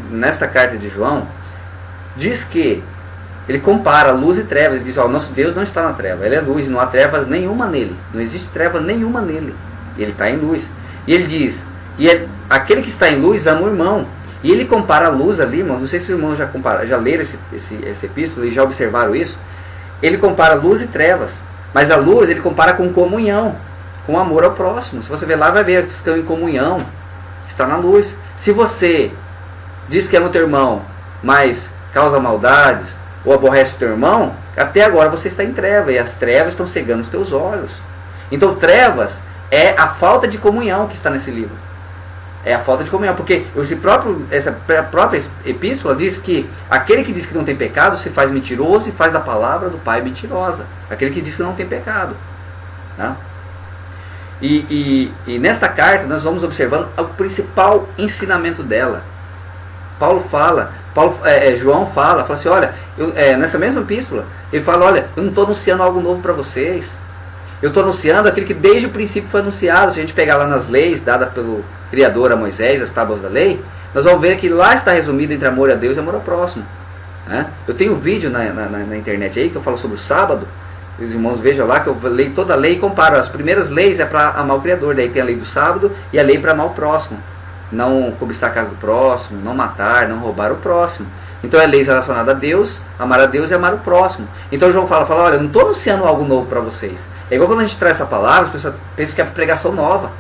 nesta carta de João, diz que ele compara luz e trevas. Ele diz: ó, nosso Deus não está na treva, ele é luz e não há trevas nenhuma nele. Não existe treva nenhuma nele. Ele está em luz. E ele diz: aquele que está em luz ama o irmão. E ele compara a luz ali, irmãos. Não sei se os irmãos já leram esse epístolo e já observaram isso. Ele compara luz e trevas. Mas a luz ele compara com comunhão, com amor ao próximo. Se você ver lá, vai ver que estão em comunhão, está na luz. Se você diz que ama o teu irmão, mas causa maldades, ou aborrece o teu irmão, até agora você está em treva, e as trevas estão cegando os teus olhos. Então trevas é a falta de comunhão que está nesse livro. É a falta de comunhão, porque essa própria epístola diz que aquele que diz que não tem pecado se faz mentiroso e faz da palavra do Pai mentirosa. Aquele que diz que não tem pecado. Tá? E nesta carta nós vamos observando o principal ensinamento dela. João fala assim, olha, nessa mesma epístola, ele fala, olha, eu não estou anunciando algo novo para vocês. Eu estou anunciando aquilo que desde o princípio foi anunciado. Se a gente pegar lá nas leis dadas pelo Criador a Moisés, as tábuas da lei, nós vamos ver que lá está resumido entre amor a Deus e amor ao próximo. Né? Eu tenho um vídeo na internet aí que eu falo sobre o sábado. Os irmãos vejam lá que eu leio toda a lei e comparo. As primeiras leis é para amar o Criador, daí tem a lei do sábado e a lei para amar o próximo. Não cobiçar a casa do próximo, não matar, não roubar o próximo. Então é leis relacionadas a Deus, amar a Deus e amar o próximo. Então João fala, olha, eu não estou anunciando algo novo para vocês. É igual quando a gente traz essa palavra, as pessoas pensam que é pregação nova.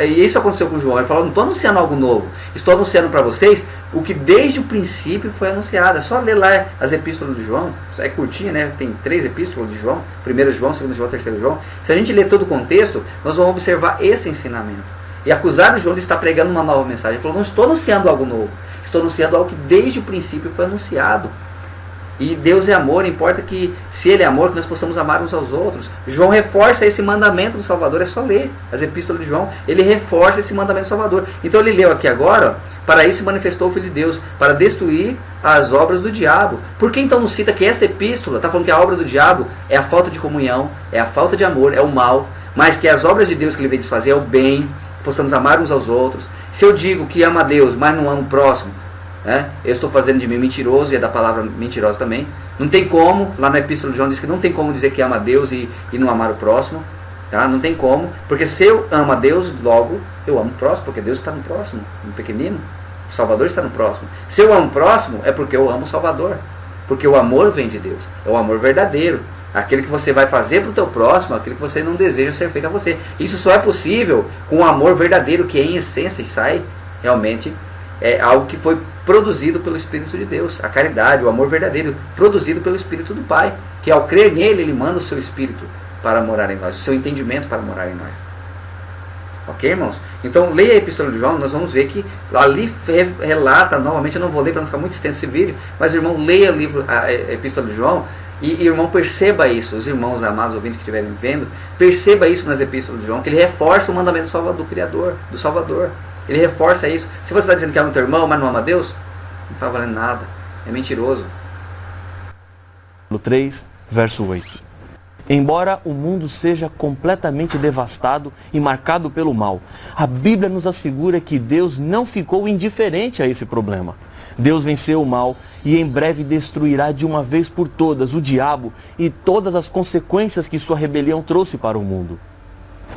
E isso aconteceu com João. Ele falou, não estou anunciando algo novo. Estou anunciando para vocês o que desde o princípio foi anunciado. É só ler lá as epístolas de João. É curtinha, né? Tem 3 epístolas de João. 1 João, 2 João, 3 João. Se a gente ler todo o contexto, nós vamos observar esse ensinamento. E acusar o João de estar pregando uma nova mensagem. Ele falou, não estou anunciando algo novo. Estou anunciando algo que desde o princípio foi anunciado. E Deus é amor, importa que, se Ele é amor, que nós possamos amar uns aos outros. João reforça esse mandamento do Salvador, é só ler as epístolas de João. Ele reforça esse mandamento do Salvador. Então ele leu aqui agora, Para isso se manifestou o Filho de Deus, para destruir as obras do diabo. Por que então não cita que esta epístola está falando que a obra do diabo é a falta de comunhão, é a falta de amor, é o mal, mas que as obras de Deus que ele veio desfazer é o bem, que possamos amar uns aos outros. Se eu digo que amo a Deus, mas não amo o próximo, eu estou fazendo de mim mentiroso, e é da palavra mentirosa também. Não tem como, lá na epístola de João diz que não tem como dizer que ama a Deus e não amar o próximo. Tá? Não tem como, porque se eu amo a Deus, logo eu amo o próximo, porque Deus está no próximo, no pequenino. O Salvador está no próximo. Se eu amo o próximo, é porque eu amo o Salvador. Porque o amor vem de Deus, é o amor verdadeiro. Aquele que você vai fazer para o teu próximo, aquele que você não deseja ser feito a você. Isso só é possível com o amor verdadeiro, que é em essência e sai realmente algo que foi produzido pelo Espírito de Deus. A caridade, o amor verdadeiro, produzido pelo Espírito do Pai, que ao crer nele, ele manda o seu Espírito para morar em nós, o seu entendimento para morar em nós. Ok, irmãos? Então, leia a Epístola de João, nós vamos ver que ali relata, novamente, eu não vou ler para não ficar muito extenso esse vídeo, mas, irmão, leia a Epístola de João e, irmão, perceba isso, os irmãos amados ouvintes que estiverem vendo, perceba isso nas Epístolas de João, que ele reforça o mandamento do Salvador, do Criador, do Salvador. Ele reforça isso. Se você está dizendo que ama o teu irmão, mas não ama Deus, não está valendo nada. É mentiroso. 3, verso 8. Embora o mundo seja completamente devastado e marcado pelo mal, a Bíblia nos assegura que Deus não ficou indiferente a esse problema. Deus venceu o mal e em breve destruirá de uma vez por todas o diabo e todas as consequências que sua rebelião trouxe para o mundo.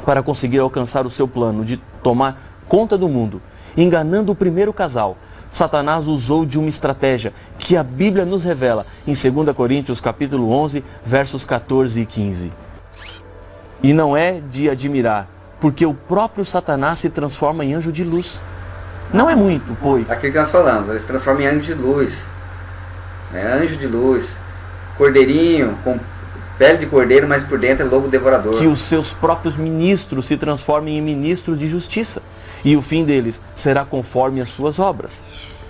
Para conseguir alcançar o seu plano de tomar conta do mundo, enganando o primeiro casal, Satanás usou de uma estratégia que a Bíblia nos revela em 2 Coríntios capítulo 11, versos 14 e 15. E não é de admirar, porque o próprio Satanás se transforma em anjo de luz. Não é muito, pois... Aquilo que nós falamos, ele se transforma em anjo de luz. Anjo de luz, cordeirinho, com pele de cordeiro, mas por dentro é lobo devorador. Que os seus próprios ministros se transformem em ministros de justiça. E o fim deles será conforme as suas obras.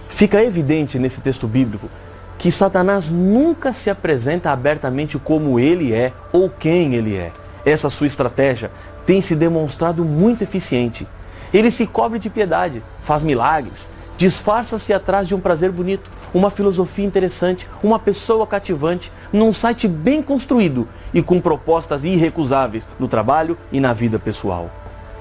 Fica evidente nesse texto bíblico que Satanás nunca se apresenta abertamente como ele é ou quem ele é. Essa sua estratégia tem se demonstrado muito eficiente. Ele se cobre de piedade, faz milagres, disfarça-se atrás de um prazer bonito, uma filosofia interessante, uma pessoa cativante, num site bem construído e com propostas irrecusáveis no trabalho e na vida pessoal.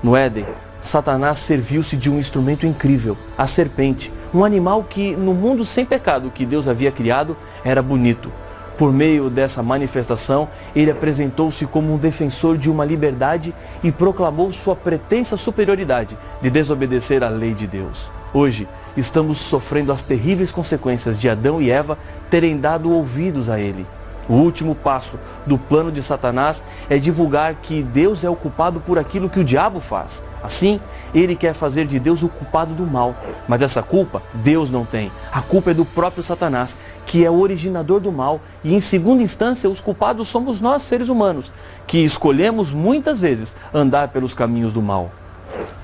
No Éden, Satanás serviu-se de um instrumento incrível, a serpente, um animal que, no mundo sem pecado que Deus havia criado, era bonito. Por meio dessa manifestação, ele apresentou-se como um defensor de uma liberdade e proclamou sua pretensa superioridade de desobedecer à lei de Deus. Hoje, estamos sofrendo as terríveis consequências de Adão e Eva terem dado ouvidos a ele. O último passo do plano de Satanás é divulgar que Deus é o culpado por aquilo que o diabo faz. Assim, ele quer fazer de Deus o culpado do mal. Mas essa culpa, Deus não tem. A culpa é do próprio Satanás, que é o originador do mal. E em segunda instância, os culpados somos nós, seres humanos, que escolhemos muitas vezes andar pelos caminhos do mal.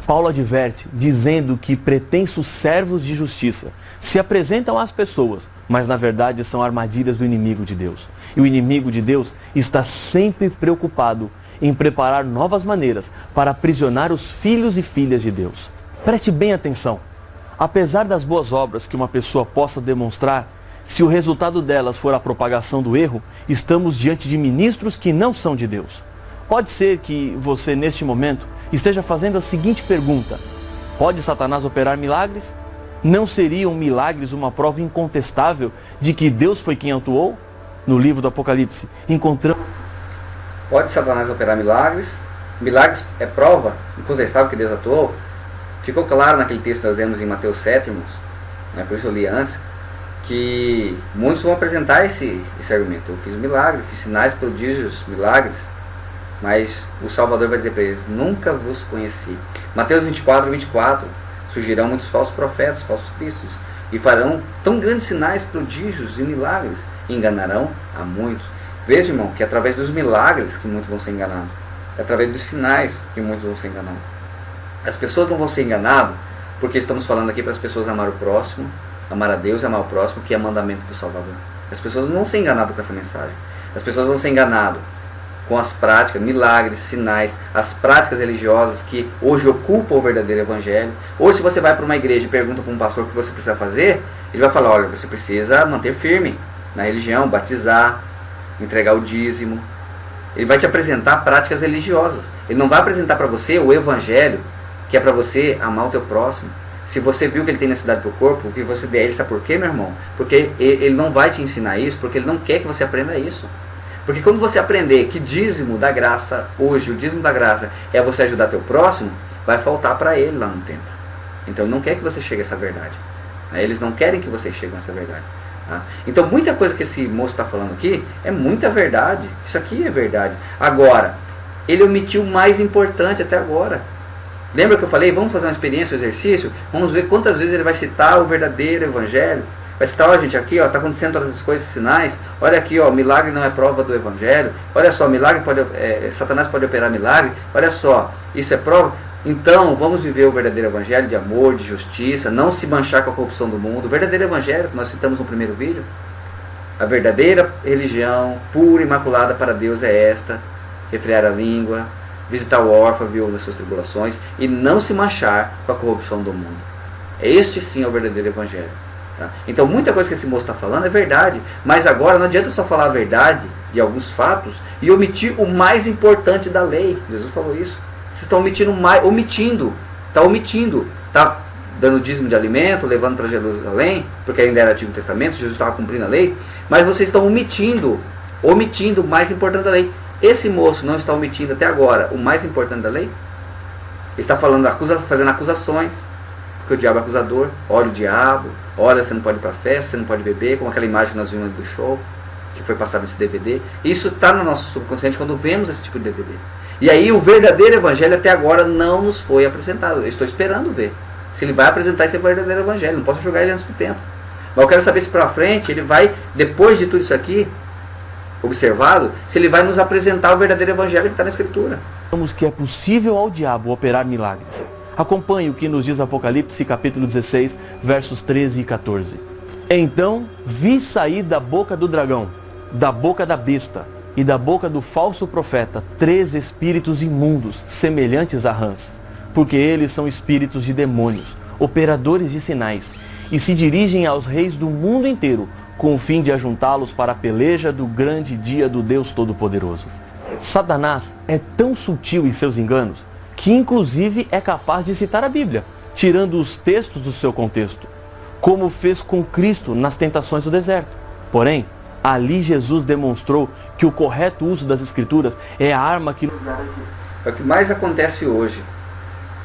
Paulo adverte, dizendo que pretensos servos de justiça se apresentam às pessoas, mas na verdade são armadilhas do inimigo de Deus. E o inimigo de Deus está sempre preocupado em preparar novas maneiras para aprisionar os filhos e filhas de Deus. Preste bem atenção. Apesar das boas obras que uma pessoa possa demonstrar, se o resultado delas for a propagação do erro, estamos diante de ministros que não são de Deus. Pode ser que você, neste momento, esteja fazendo a seguinte pergunta: pode Satanás operar milagres? Não seriam milagres uma prova incontestável de que Deus foi quem atuou? No livro do Apocalipse, encontramos... Pode Satanás operar milagres? Milagres é prova incontestável que Deus atuou? Ficou claro naquele texto que nós lemos em Mateus 7, irmãos, por isso eu li antes, que muitos vão apresentar esse argumento. Eu fiz milagres, fiz sinais, prodígios, milagres, mas o Salvador vai dizer para eles: nunca vos conheci. Mateus 24, 24, surgirão muitos falsos profetas, falsos cristos, e farão tão grandes sinais, prodígios e milagres, e enganarão a muitos. Veja, irmão, que é através dos milagres que muitos vão ser enganados, é através dos sinais que muitos vão ser enganados. As pessoas não vão ser enganadas porque estamos falando aqui para as pessoas amar o próximo, amar a Deus e amar o próximo, que é mandamento do Salvador. As pessoas não vão ser enganadas com essa mensagem. As pessoas vão ser enganadas com as práticas, milagres, sinais, as práticas religiosas que hoje ocupam o verdadeiro evangelho. Hoje, se você vai para uma igreja e pergunta para um pastor o que você precisa fazer, ele vai falar, olha, você precisa manter firme na religião, batizar, entregar o dízimo. Ele vai te apresentar práticas religiosas. Ele não vai apresentar para você o evangelho, que é para você amar o teu próximo. Se você viu que ele tem necessidade para o corpo, o que você der a ele, sabe por quê, meu irmão? Porque ele não vai te ensinar isso, porque ele não quer que você aprenda isso. Porque quando você aprender que dízimo da graça, hoje o dízimo da graça é você ajudar teu próximo, vai faltar para ele lá no templo. Então ele não quer que você chegue a essa verdade. Eles não querem que você chegue a essa verdade. Tá? Então muita coisa que esse moço está falando aqui é muita verdade. Isso aqui é verdade. Agora, ele omitiu o mais importante até agora. Lembra que eu falei, vamos fazer uma experiência, um exercício? Vamos ver quantas vezes ele vai citar o verdadeiro evangelho. Vai citar, ó, gente, aqui, ó, está acontecendo todas as coisas, sinais. Olha aqui, ó, milagre não é prova do evangelho. Olha só, milagre pode, Satanás pode operar milagre. Olha só, isso é prova. Então, vamos viver o verdadeiro evangelho de amor, de justiça, não se manchar com a corrupção do mundo. O verdadeiro evangelho, que nós citamos no primeiro vídeo, a verdadeira religião, pura e imaculada para Deus é esta: refrear a língua, visitar o órfão, viúva das suas tribulações, e não se manchar com a corrupção do mundo. Este sim é o verdadeiro evangelho. Tá? Então muita coisa que esse moço está falando é verdade, mas agora não adianta só falar a verdade de alguns fatos e omitir o mais importante da lei. Jesus falou isso. Vocês estão omitindo, está dando dízimo de alimento, levando para Jerusalém, porque ainda era Antigo Testamento, Jesus estava cumprindo a lei, mas vocês estão omitindo o mais importante da lei. Esse moço não está omitindo até agora o mais importante da lei? Ele está falando, fazendo acusações, porque o diabo é acusador. Olha o diabo, olha, você não pode ir para festa, você não pode beber, como aquela imagem que nós vimos do show, que foi passado nesse DVD. Isso está no nosso subconsciente quando vemos esse tipo de DVD. E aí o verdadeiro evangelho até agora não nos foi apresentado. Eu estou esperando ver se ele vai apresentar esse verdadeiro evangelho. Não posso jogar ele antes do tempo. Mas eu quero saber se para frente ele vai, depois de tudo isso aqui observado, se ele vai nos apresentar o verdadeiro evangelho que está na Escritura. Vemos que é possível ao diabo operar milagres. Acompanhe o que nos diz Apocalipse capítulo 16, versos 13 e 14. Então vi sair da boca do dragão, da boca da besta e da boca do falso profeta 3 espíritos imundos, semelhantes a rãs, porque eles são espíritos de demônios, operadores de sinais, e se dirigem aos reis do mundo inteiro, com o fim de ajuntá-los para a peleja do grande dia do Deus Todo-Poderoso. Satanás é tão sutil em seus enganos que inclusive é capaz de citar a Bíblia, tirando os textos do seu contexto, como fez com Cristo nas tentações do deserto. Porém, ali Jesus demonstrou que o correto uso das Escrituras é a arma que... É o que mais acontece hoje.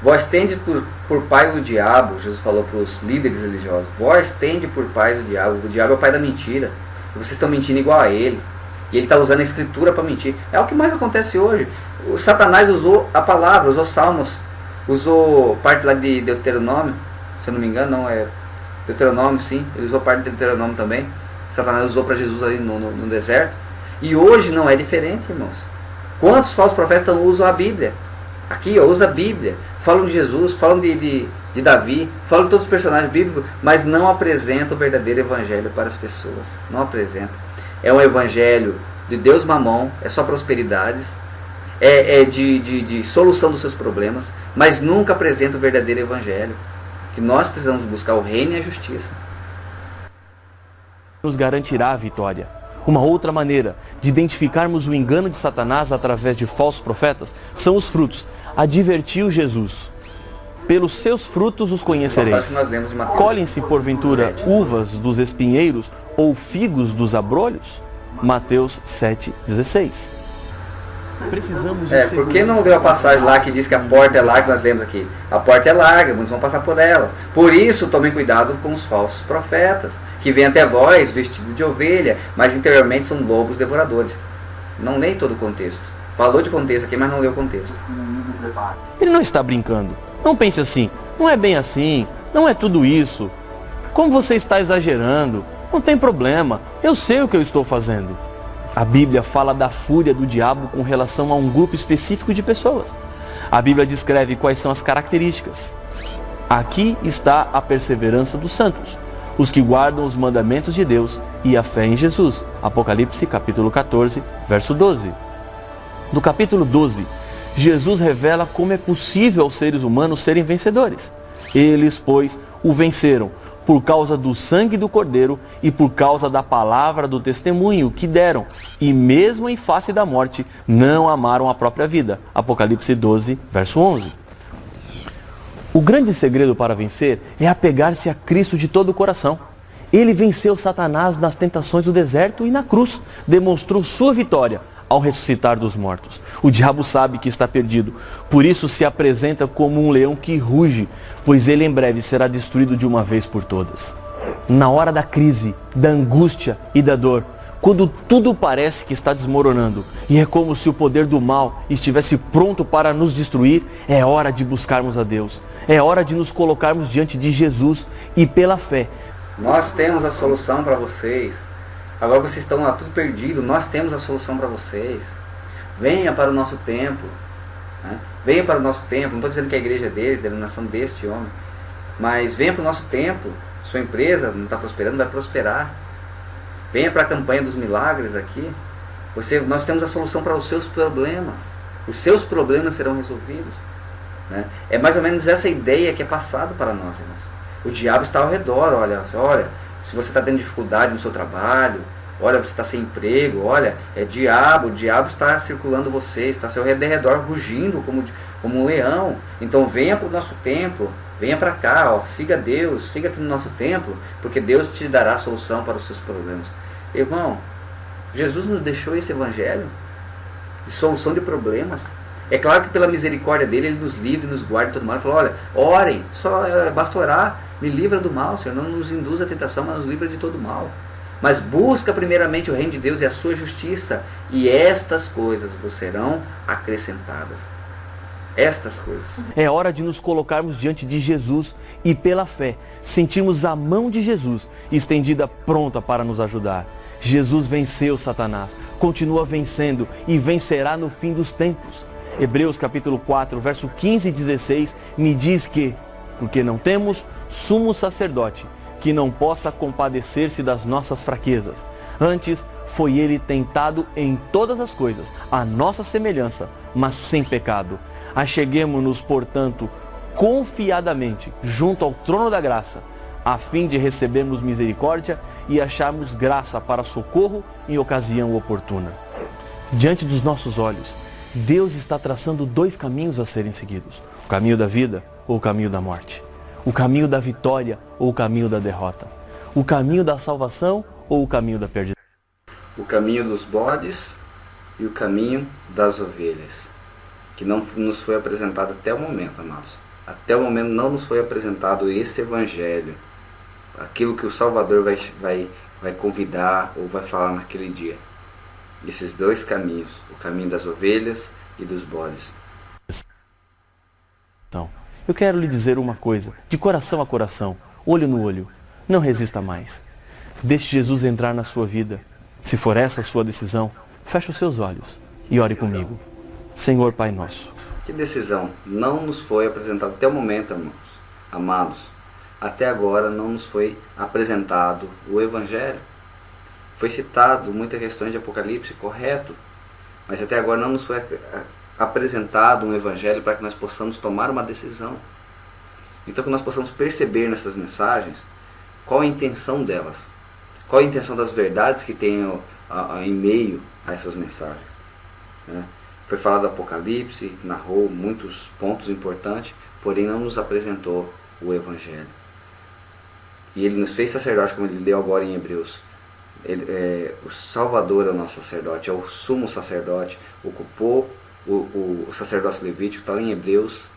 Vós tende por pai o diabo, Jesus falou para os líderes religiosos, vós tende por pai o diabo é o pai da mentira, e vocês estão mentindo igual a ele, e ele está usando a Escritura para mentir. É o que mais acontece hoje. O Satanás usou a palavra, usou Salmos, usou parte lá de Deuteronômio, se eu não me engano, não, é Deuteronômio, sim, ele usou parte de Deuteronômio também. Satanás usou para Jesus ali no deserto, e hoje não é diferente, irmãos. Quantos falsos profetas usam a Bíblia? Aqui, ó, usa a Bíblia, falam de Jesus, falam de Davi, falam de todos os personagens bíblicos, mas não apresentam o verdadeiro evangelho para as pessoas. Não apresentam. É um evangelho de Deus mamão, é só prosperidades, de solução dos seus problemas, mas nunca apresenta o verdadeiro evangelho, que nós precisamos buscar o reino e a justiça. Nos garantirá a vitória. Uma outra maneira de identificarmos o engano de Satanás através de falsos profetas são os frutos. Advertiu Jesus: pelos seus frutos os conhecereis. Colhem-se porventura uvas dos espinheiros ou figos dos abrolhos? Mateus 7,16. Precisamos de por que não deu a passagem lá que diz que a porta é larga, que nós lemos aqui? A porta é larga, muitos vão passar por ela. Por isso, tomem cuidado com os falsos profetas, que vêm até vós vestidos de ovelha, mas interiormente são lobos devoradores. Não leem todo o contexto. Falou de contexto aqui, mas não leu o contexto. Ele não está brincando. Não pense assim, não é bem assim, não é tudo isso. Como você está exagerando? Não tem problema, eu sei o que eu estou fazendo. A Bíblia fala da fúria do diabo com relação a um grupo específico de pessoas. A Bíblia descreve quais são as características. Aqui está a perseverança dos santos, os que guardam os mandamentos de Deus e a fé em Jesus. Apocalipse capítulo 14, verso 12. No capítulo 12, Jesus revela como é possível aos seres humanos serem vencedores. Eles, pois, o venceram por causa do sangue do Cordeiro e por causa da palavra do testemunho que deram. E mesmo em face da morte, não amaram a própria vida. Apocalipse 12, verso 11. O grande segredo para vencer é apegar-se a Cristo de todo o coração. Ele venceu Satanás nas tentações do deserto e na cruz. Demonstrou sua vitória ao ressuscitar dos mortos. O diabo sabe que está perdido, por isso se apresenta como um leão que ruge, pois ele em breve será destruído de uma vez por todas. Na hora da crise, da angústia e da dor, quando tudo parece que está desmoronando e é como se o poder do mal estivesse pronto para nos destruir, é hora de buscarmos a Deus. É hora de nos colocarmos diante de Jesus e pela fé. Nós temos a solução para vocês. Agora vocês estão lá tudo perdido, nós temos a solução para vocês. Venha para o nosso templo. Né? Venha para o nosso templo. Não estou dizendo que a igreja é deles, a denominação deste homem. Mas venha para o nosso templo. Sua empresa não está prosperando, vai prosperar. Venha para a campanha dos milagres aqui. Nós temos a solução para os seus problemas. Os seus problemas serão resolvidos. Né? É mais ou menos essa ideia que é passado para nós, irmãos. O diabo está ao redor, olha, se você está tendo dificuldade no seu trabalho, olha, você está sem emprego, olha, o diabo está circulando você, está ao seu redor rugindo como um leão. Então venha para o nosso templo, venha para cá, siga Deus, siga aqui no nosso templo, porque Deus te dará a solução para os seus problemas. Irmão, Jesus nos deixou esse evangelho de solução de problemas. É claro que pela misericórdia dele, ele nos livra e nos guarda de todo mal. Ele falou, olha, orem, basta orar, me livra do mal, Senhor, não nos induz à tentação, mas nos livra de todo mal. Mas busca primeiramente o reino de Deus e a sua justiça, e estas coisas vos serão acrescentadas. Estas coisas. É hora de nos colocarmos diante de Jesus e pela fé, sentirmos a mão de Jesus estendida pronta para nos ajudar. Jesus venceu Satanás, continua vencendo e vencerá no fim dos tempos. Hebreus capítulo 4, verso 15 e 16 me diz que, porque não temos sumo sacerdote que não possa compadecer-se das nossas fraquezas. Antes, foi ele tentado em todas as coisas, à nossa semelhança, mas sem pecado. Acheguemo-nos, portanto, confiadamente junto ao trono da graça, a fim de recebermos misericórdia e acharmos graça para socorro em ocasião oportuna. Diante dos nossos olhos, Deus está traçando dois caminhos a serem seguidos: o caminho da vida ou o caminho da morte, o caminho da vitória ou o caminho da derrota, o caminho da salvação ou o caminho da perdição. O caminho dos bodes e o caminho das ovelhas, que não nos foi apresentado até o momento, amados. Até o momento não nos foi apresentado esse evangelho, aquilo que o Salvador vai convidar ou vai falar naquele dia. Esses dois caminhos, o caminho das ovelhas e dos bodes. Eu quero lhe dizer uma coisa, de coração a coração, olho no olho, não resista mais. Deixe Jesus entrar na sua vida. Se for essa a sua decisão, feche os seus olhos e ore comigo. Senhor Pai nosso. Que decisão? Não nos foi apresentado até o momento, irmãos, amados. Até agora não nos foi apresentado o evangelho. Foi citado muitas questões de Apocalipse, correto, mas até agora não nos foi apresentado um evangelho para que nós possamos tomar uma decisão. Então que nós possamos perceber nessas mensagens qual a intenção delas, qual a intenção das verdades que tem em meio a essas mensagens. Né? Foi falado do Apocalipse, narrou muitos pontos importantes, porém não nos apresentou o evangelho. E ele nos fez sacerdote, como ele leu agora em Hebreus. O Salvador é o nosso sacerdote, é o sumo sacerdote, ocupou o sacerdócio levítico, está lá em Hebreus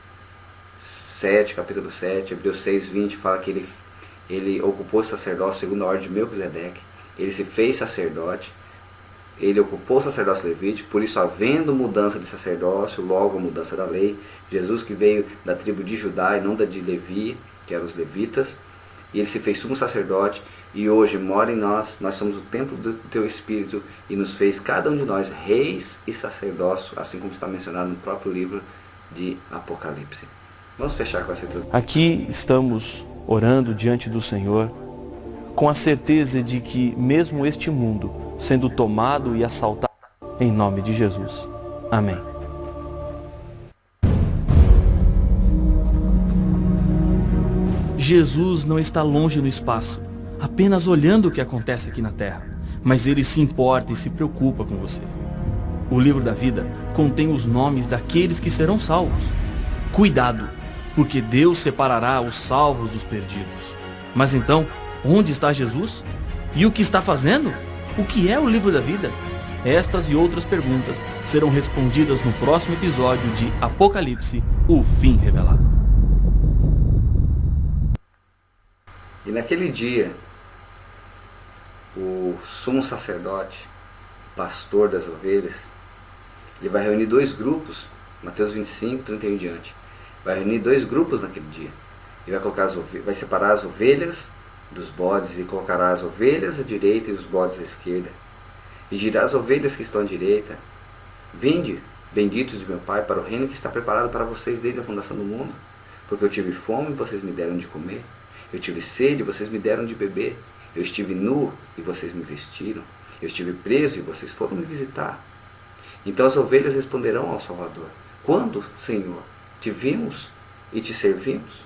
7, capítulo 7, Hebreus 6, 20, fala que ele ocupou o sacerdócio segundo a ordem de Melquisedeque, ele se fez sacerdote, ele ocupou o sacerdócio levítico, por isso havendo mudança de sacerdócio, logo mudança da lei, Jesus que veio da tribo de Judá e não da de Levi, que eram os levitas, e ele se fez sumo sacerdote, e hoje mora em nós, nós somos o templo do teu Espírito, e nos fez cada um de nós reis e sacerdócio, assim como está mencionado no próprio livro de Apocalipse. Vamos fechar com essa introdução. Aqui estamos orando diante do Senhor, com a certeza de que mesmo este mundo sendo tomado e assaltado em nome de Jesus, Amém. Jesus não está longe no espaço, apenas olhando o que acontece aqui na Terra, mas Ele se importa e se preocupa com você. O livro da vida contém os nomes daqueles que serão salvos. Cuidado, porque Deus separará os salvos dos perdidos. Mas então, onde está Jesus? E o que está fazendo? O que é o livro da vida? Estas e outras perguntas serão respondidas no próximo episódio de Apocalipse, o fim revelado. E naquele dia, o sumo sacerdote, pastor das ovelhas, ele vai reunir dois grupos, Mateus 25, 31 em diante. Vai reunir dois grupos naquele dia. Ele vai separar as ovelhas dos bodes e colocará as ovelhas à direita e os bodes à esquerda. E dirá às ovelhas que estão à direita: vinde, benditos de meu Pai, para o reino que está preparado para vocês desde a fundação do mundo. Porque eu tive fome e vocês me deram de comer. Eu tive sede e vocês me deram de beber. Eu estive nu e vocês me vestiram. Eu estive preso e vocês foram me visitar. Então as ovelhas responderão ao Salvador: quando, Senhor, te vimos e te servimos?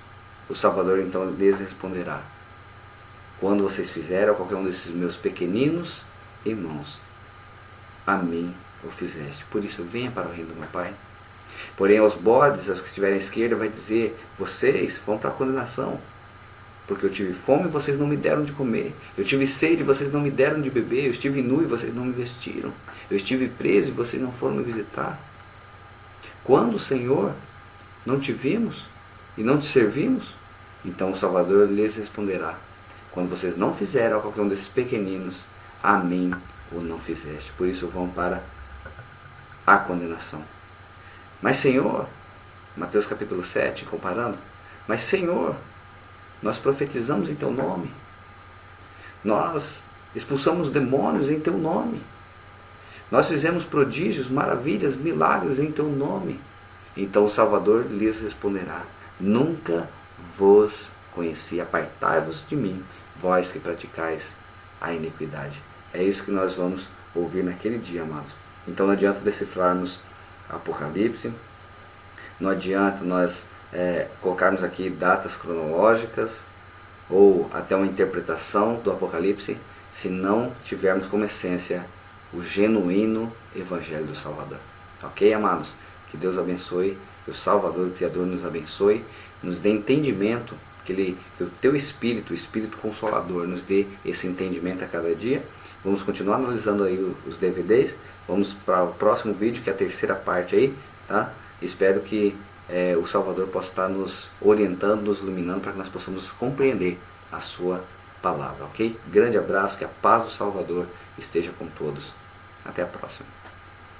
O Salvador então lhes responderá: quando vocês fizeram a qualquer um desses meus pequeninos irmãos, a mim o fizeste. Por isso venha para o reino do meu Pai. Porém aos bodes, aos que estiverem à esquerda, vai dizer: vocês vão para a condenação. Porque eu tive fome e vocês não me deram de comer. Eu tive sede e vocês não me deram de beber. Eu estive nu e vocês não me vestiram. Eu estive preso e vocês não foram me visitar. Quando, Senhor, não te vimos e não te servimos? Então o Salvador lhes responderá: quando vocês não fizeram a qualquer um desses pequeninos, a mim o não fizeste. Por isso vão para a condenação. Mas, Senhor, Mateus capítulo 7, comparando, mas, Senhor, nós profetizamos em teu nome. Nós expulsamos demônios em teu nome. Nós fizemos prodígios, maravilhas, milagres em teu nome. Então o Salvador lhes responderá: nunca vos conheci, apartai-vos de mim, vós que praticais a iniquidade. É isso que nós vamos ouvir naquele dia, amados. Então não adianta decifrarmos Apocalipse, não adianta nós colocarmos aqui datas cronológicas ou até uma interpretação do Apocalipse, se não tivermos como essência o genuíno Evangelho do Salvador. Ok, amados? Que Deus abençoe, que o Salvador, o Criador, nos abençoe, nos dê entendimento, que o teu Espírito, o Espírito Consolador, nos dê esse entendimento a cada dia. Vamos continuar analisando aí os DVDs, vamos para o próximo vídeo, que é a terceira parte aí, tá? Espero que o Salvador possa estar nos orientando, nos iluminando, para que nós possamos compreender a sua palavra, ok? Grande abraço, que a paz do Salvador esteja com todos. Até a próxima.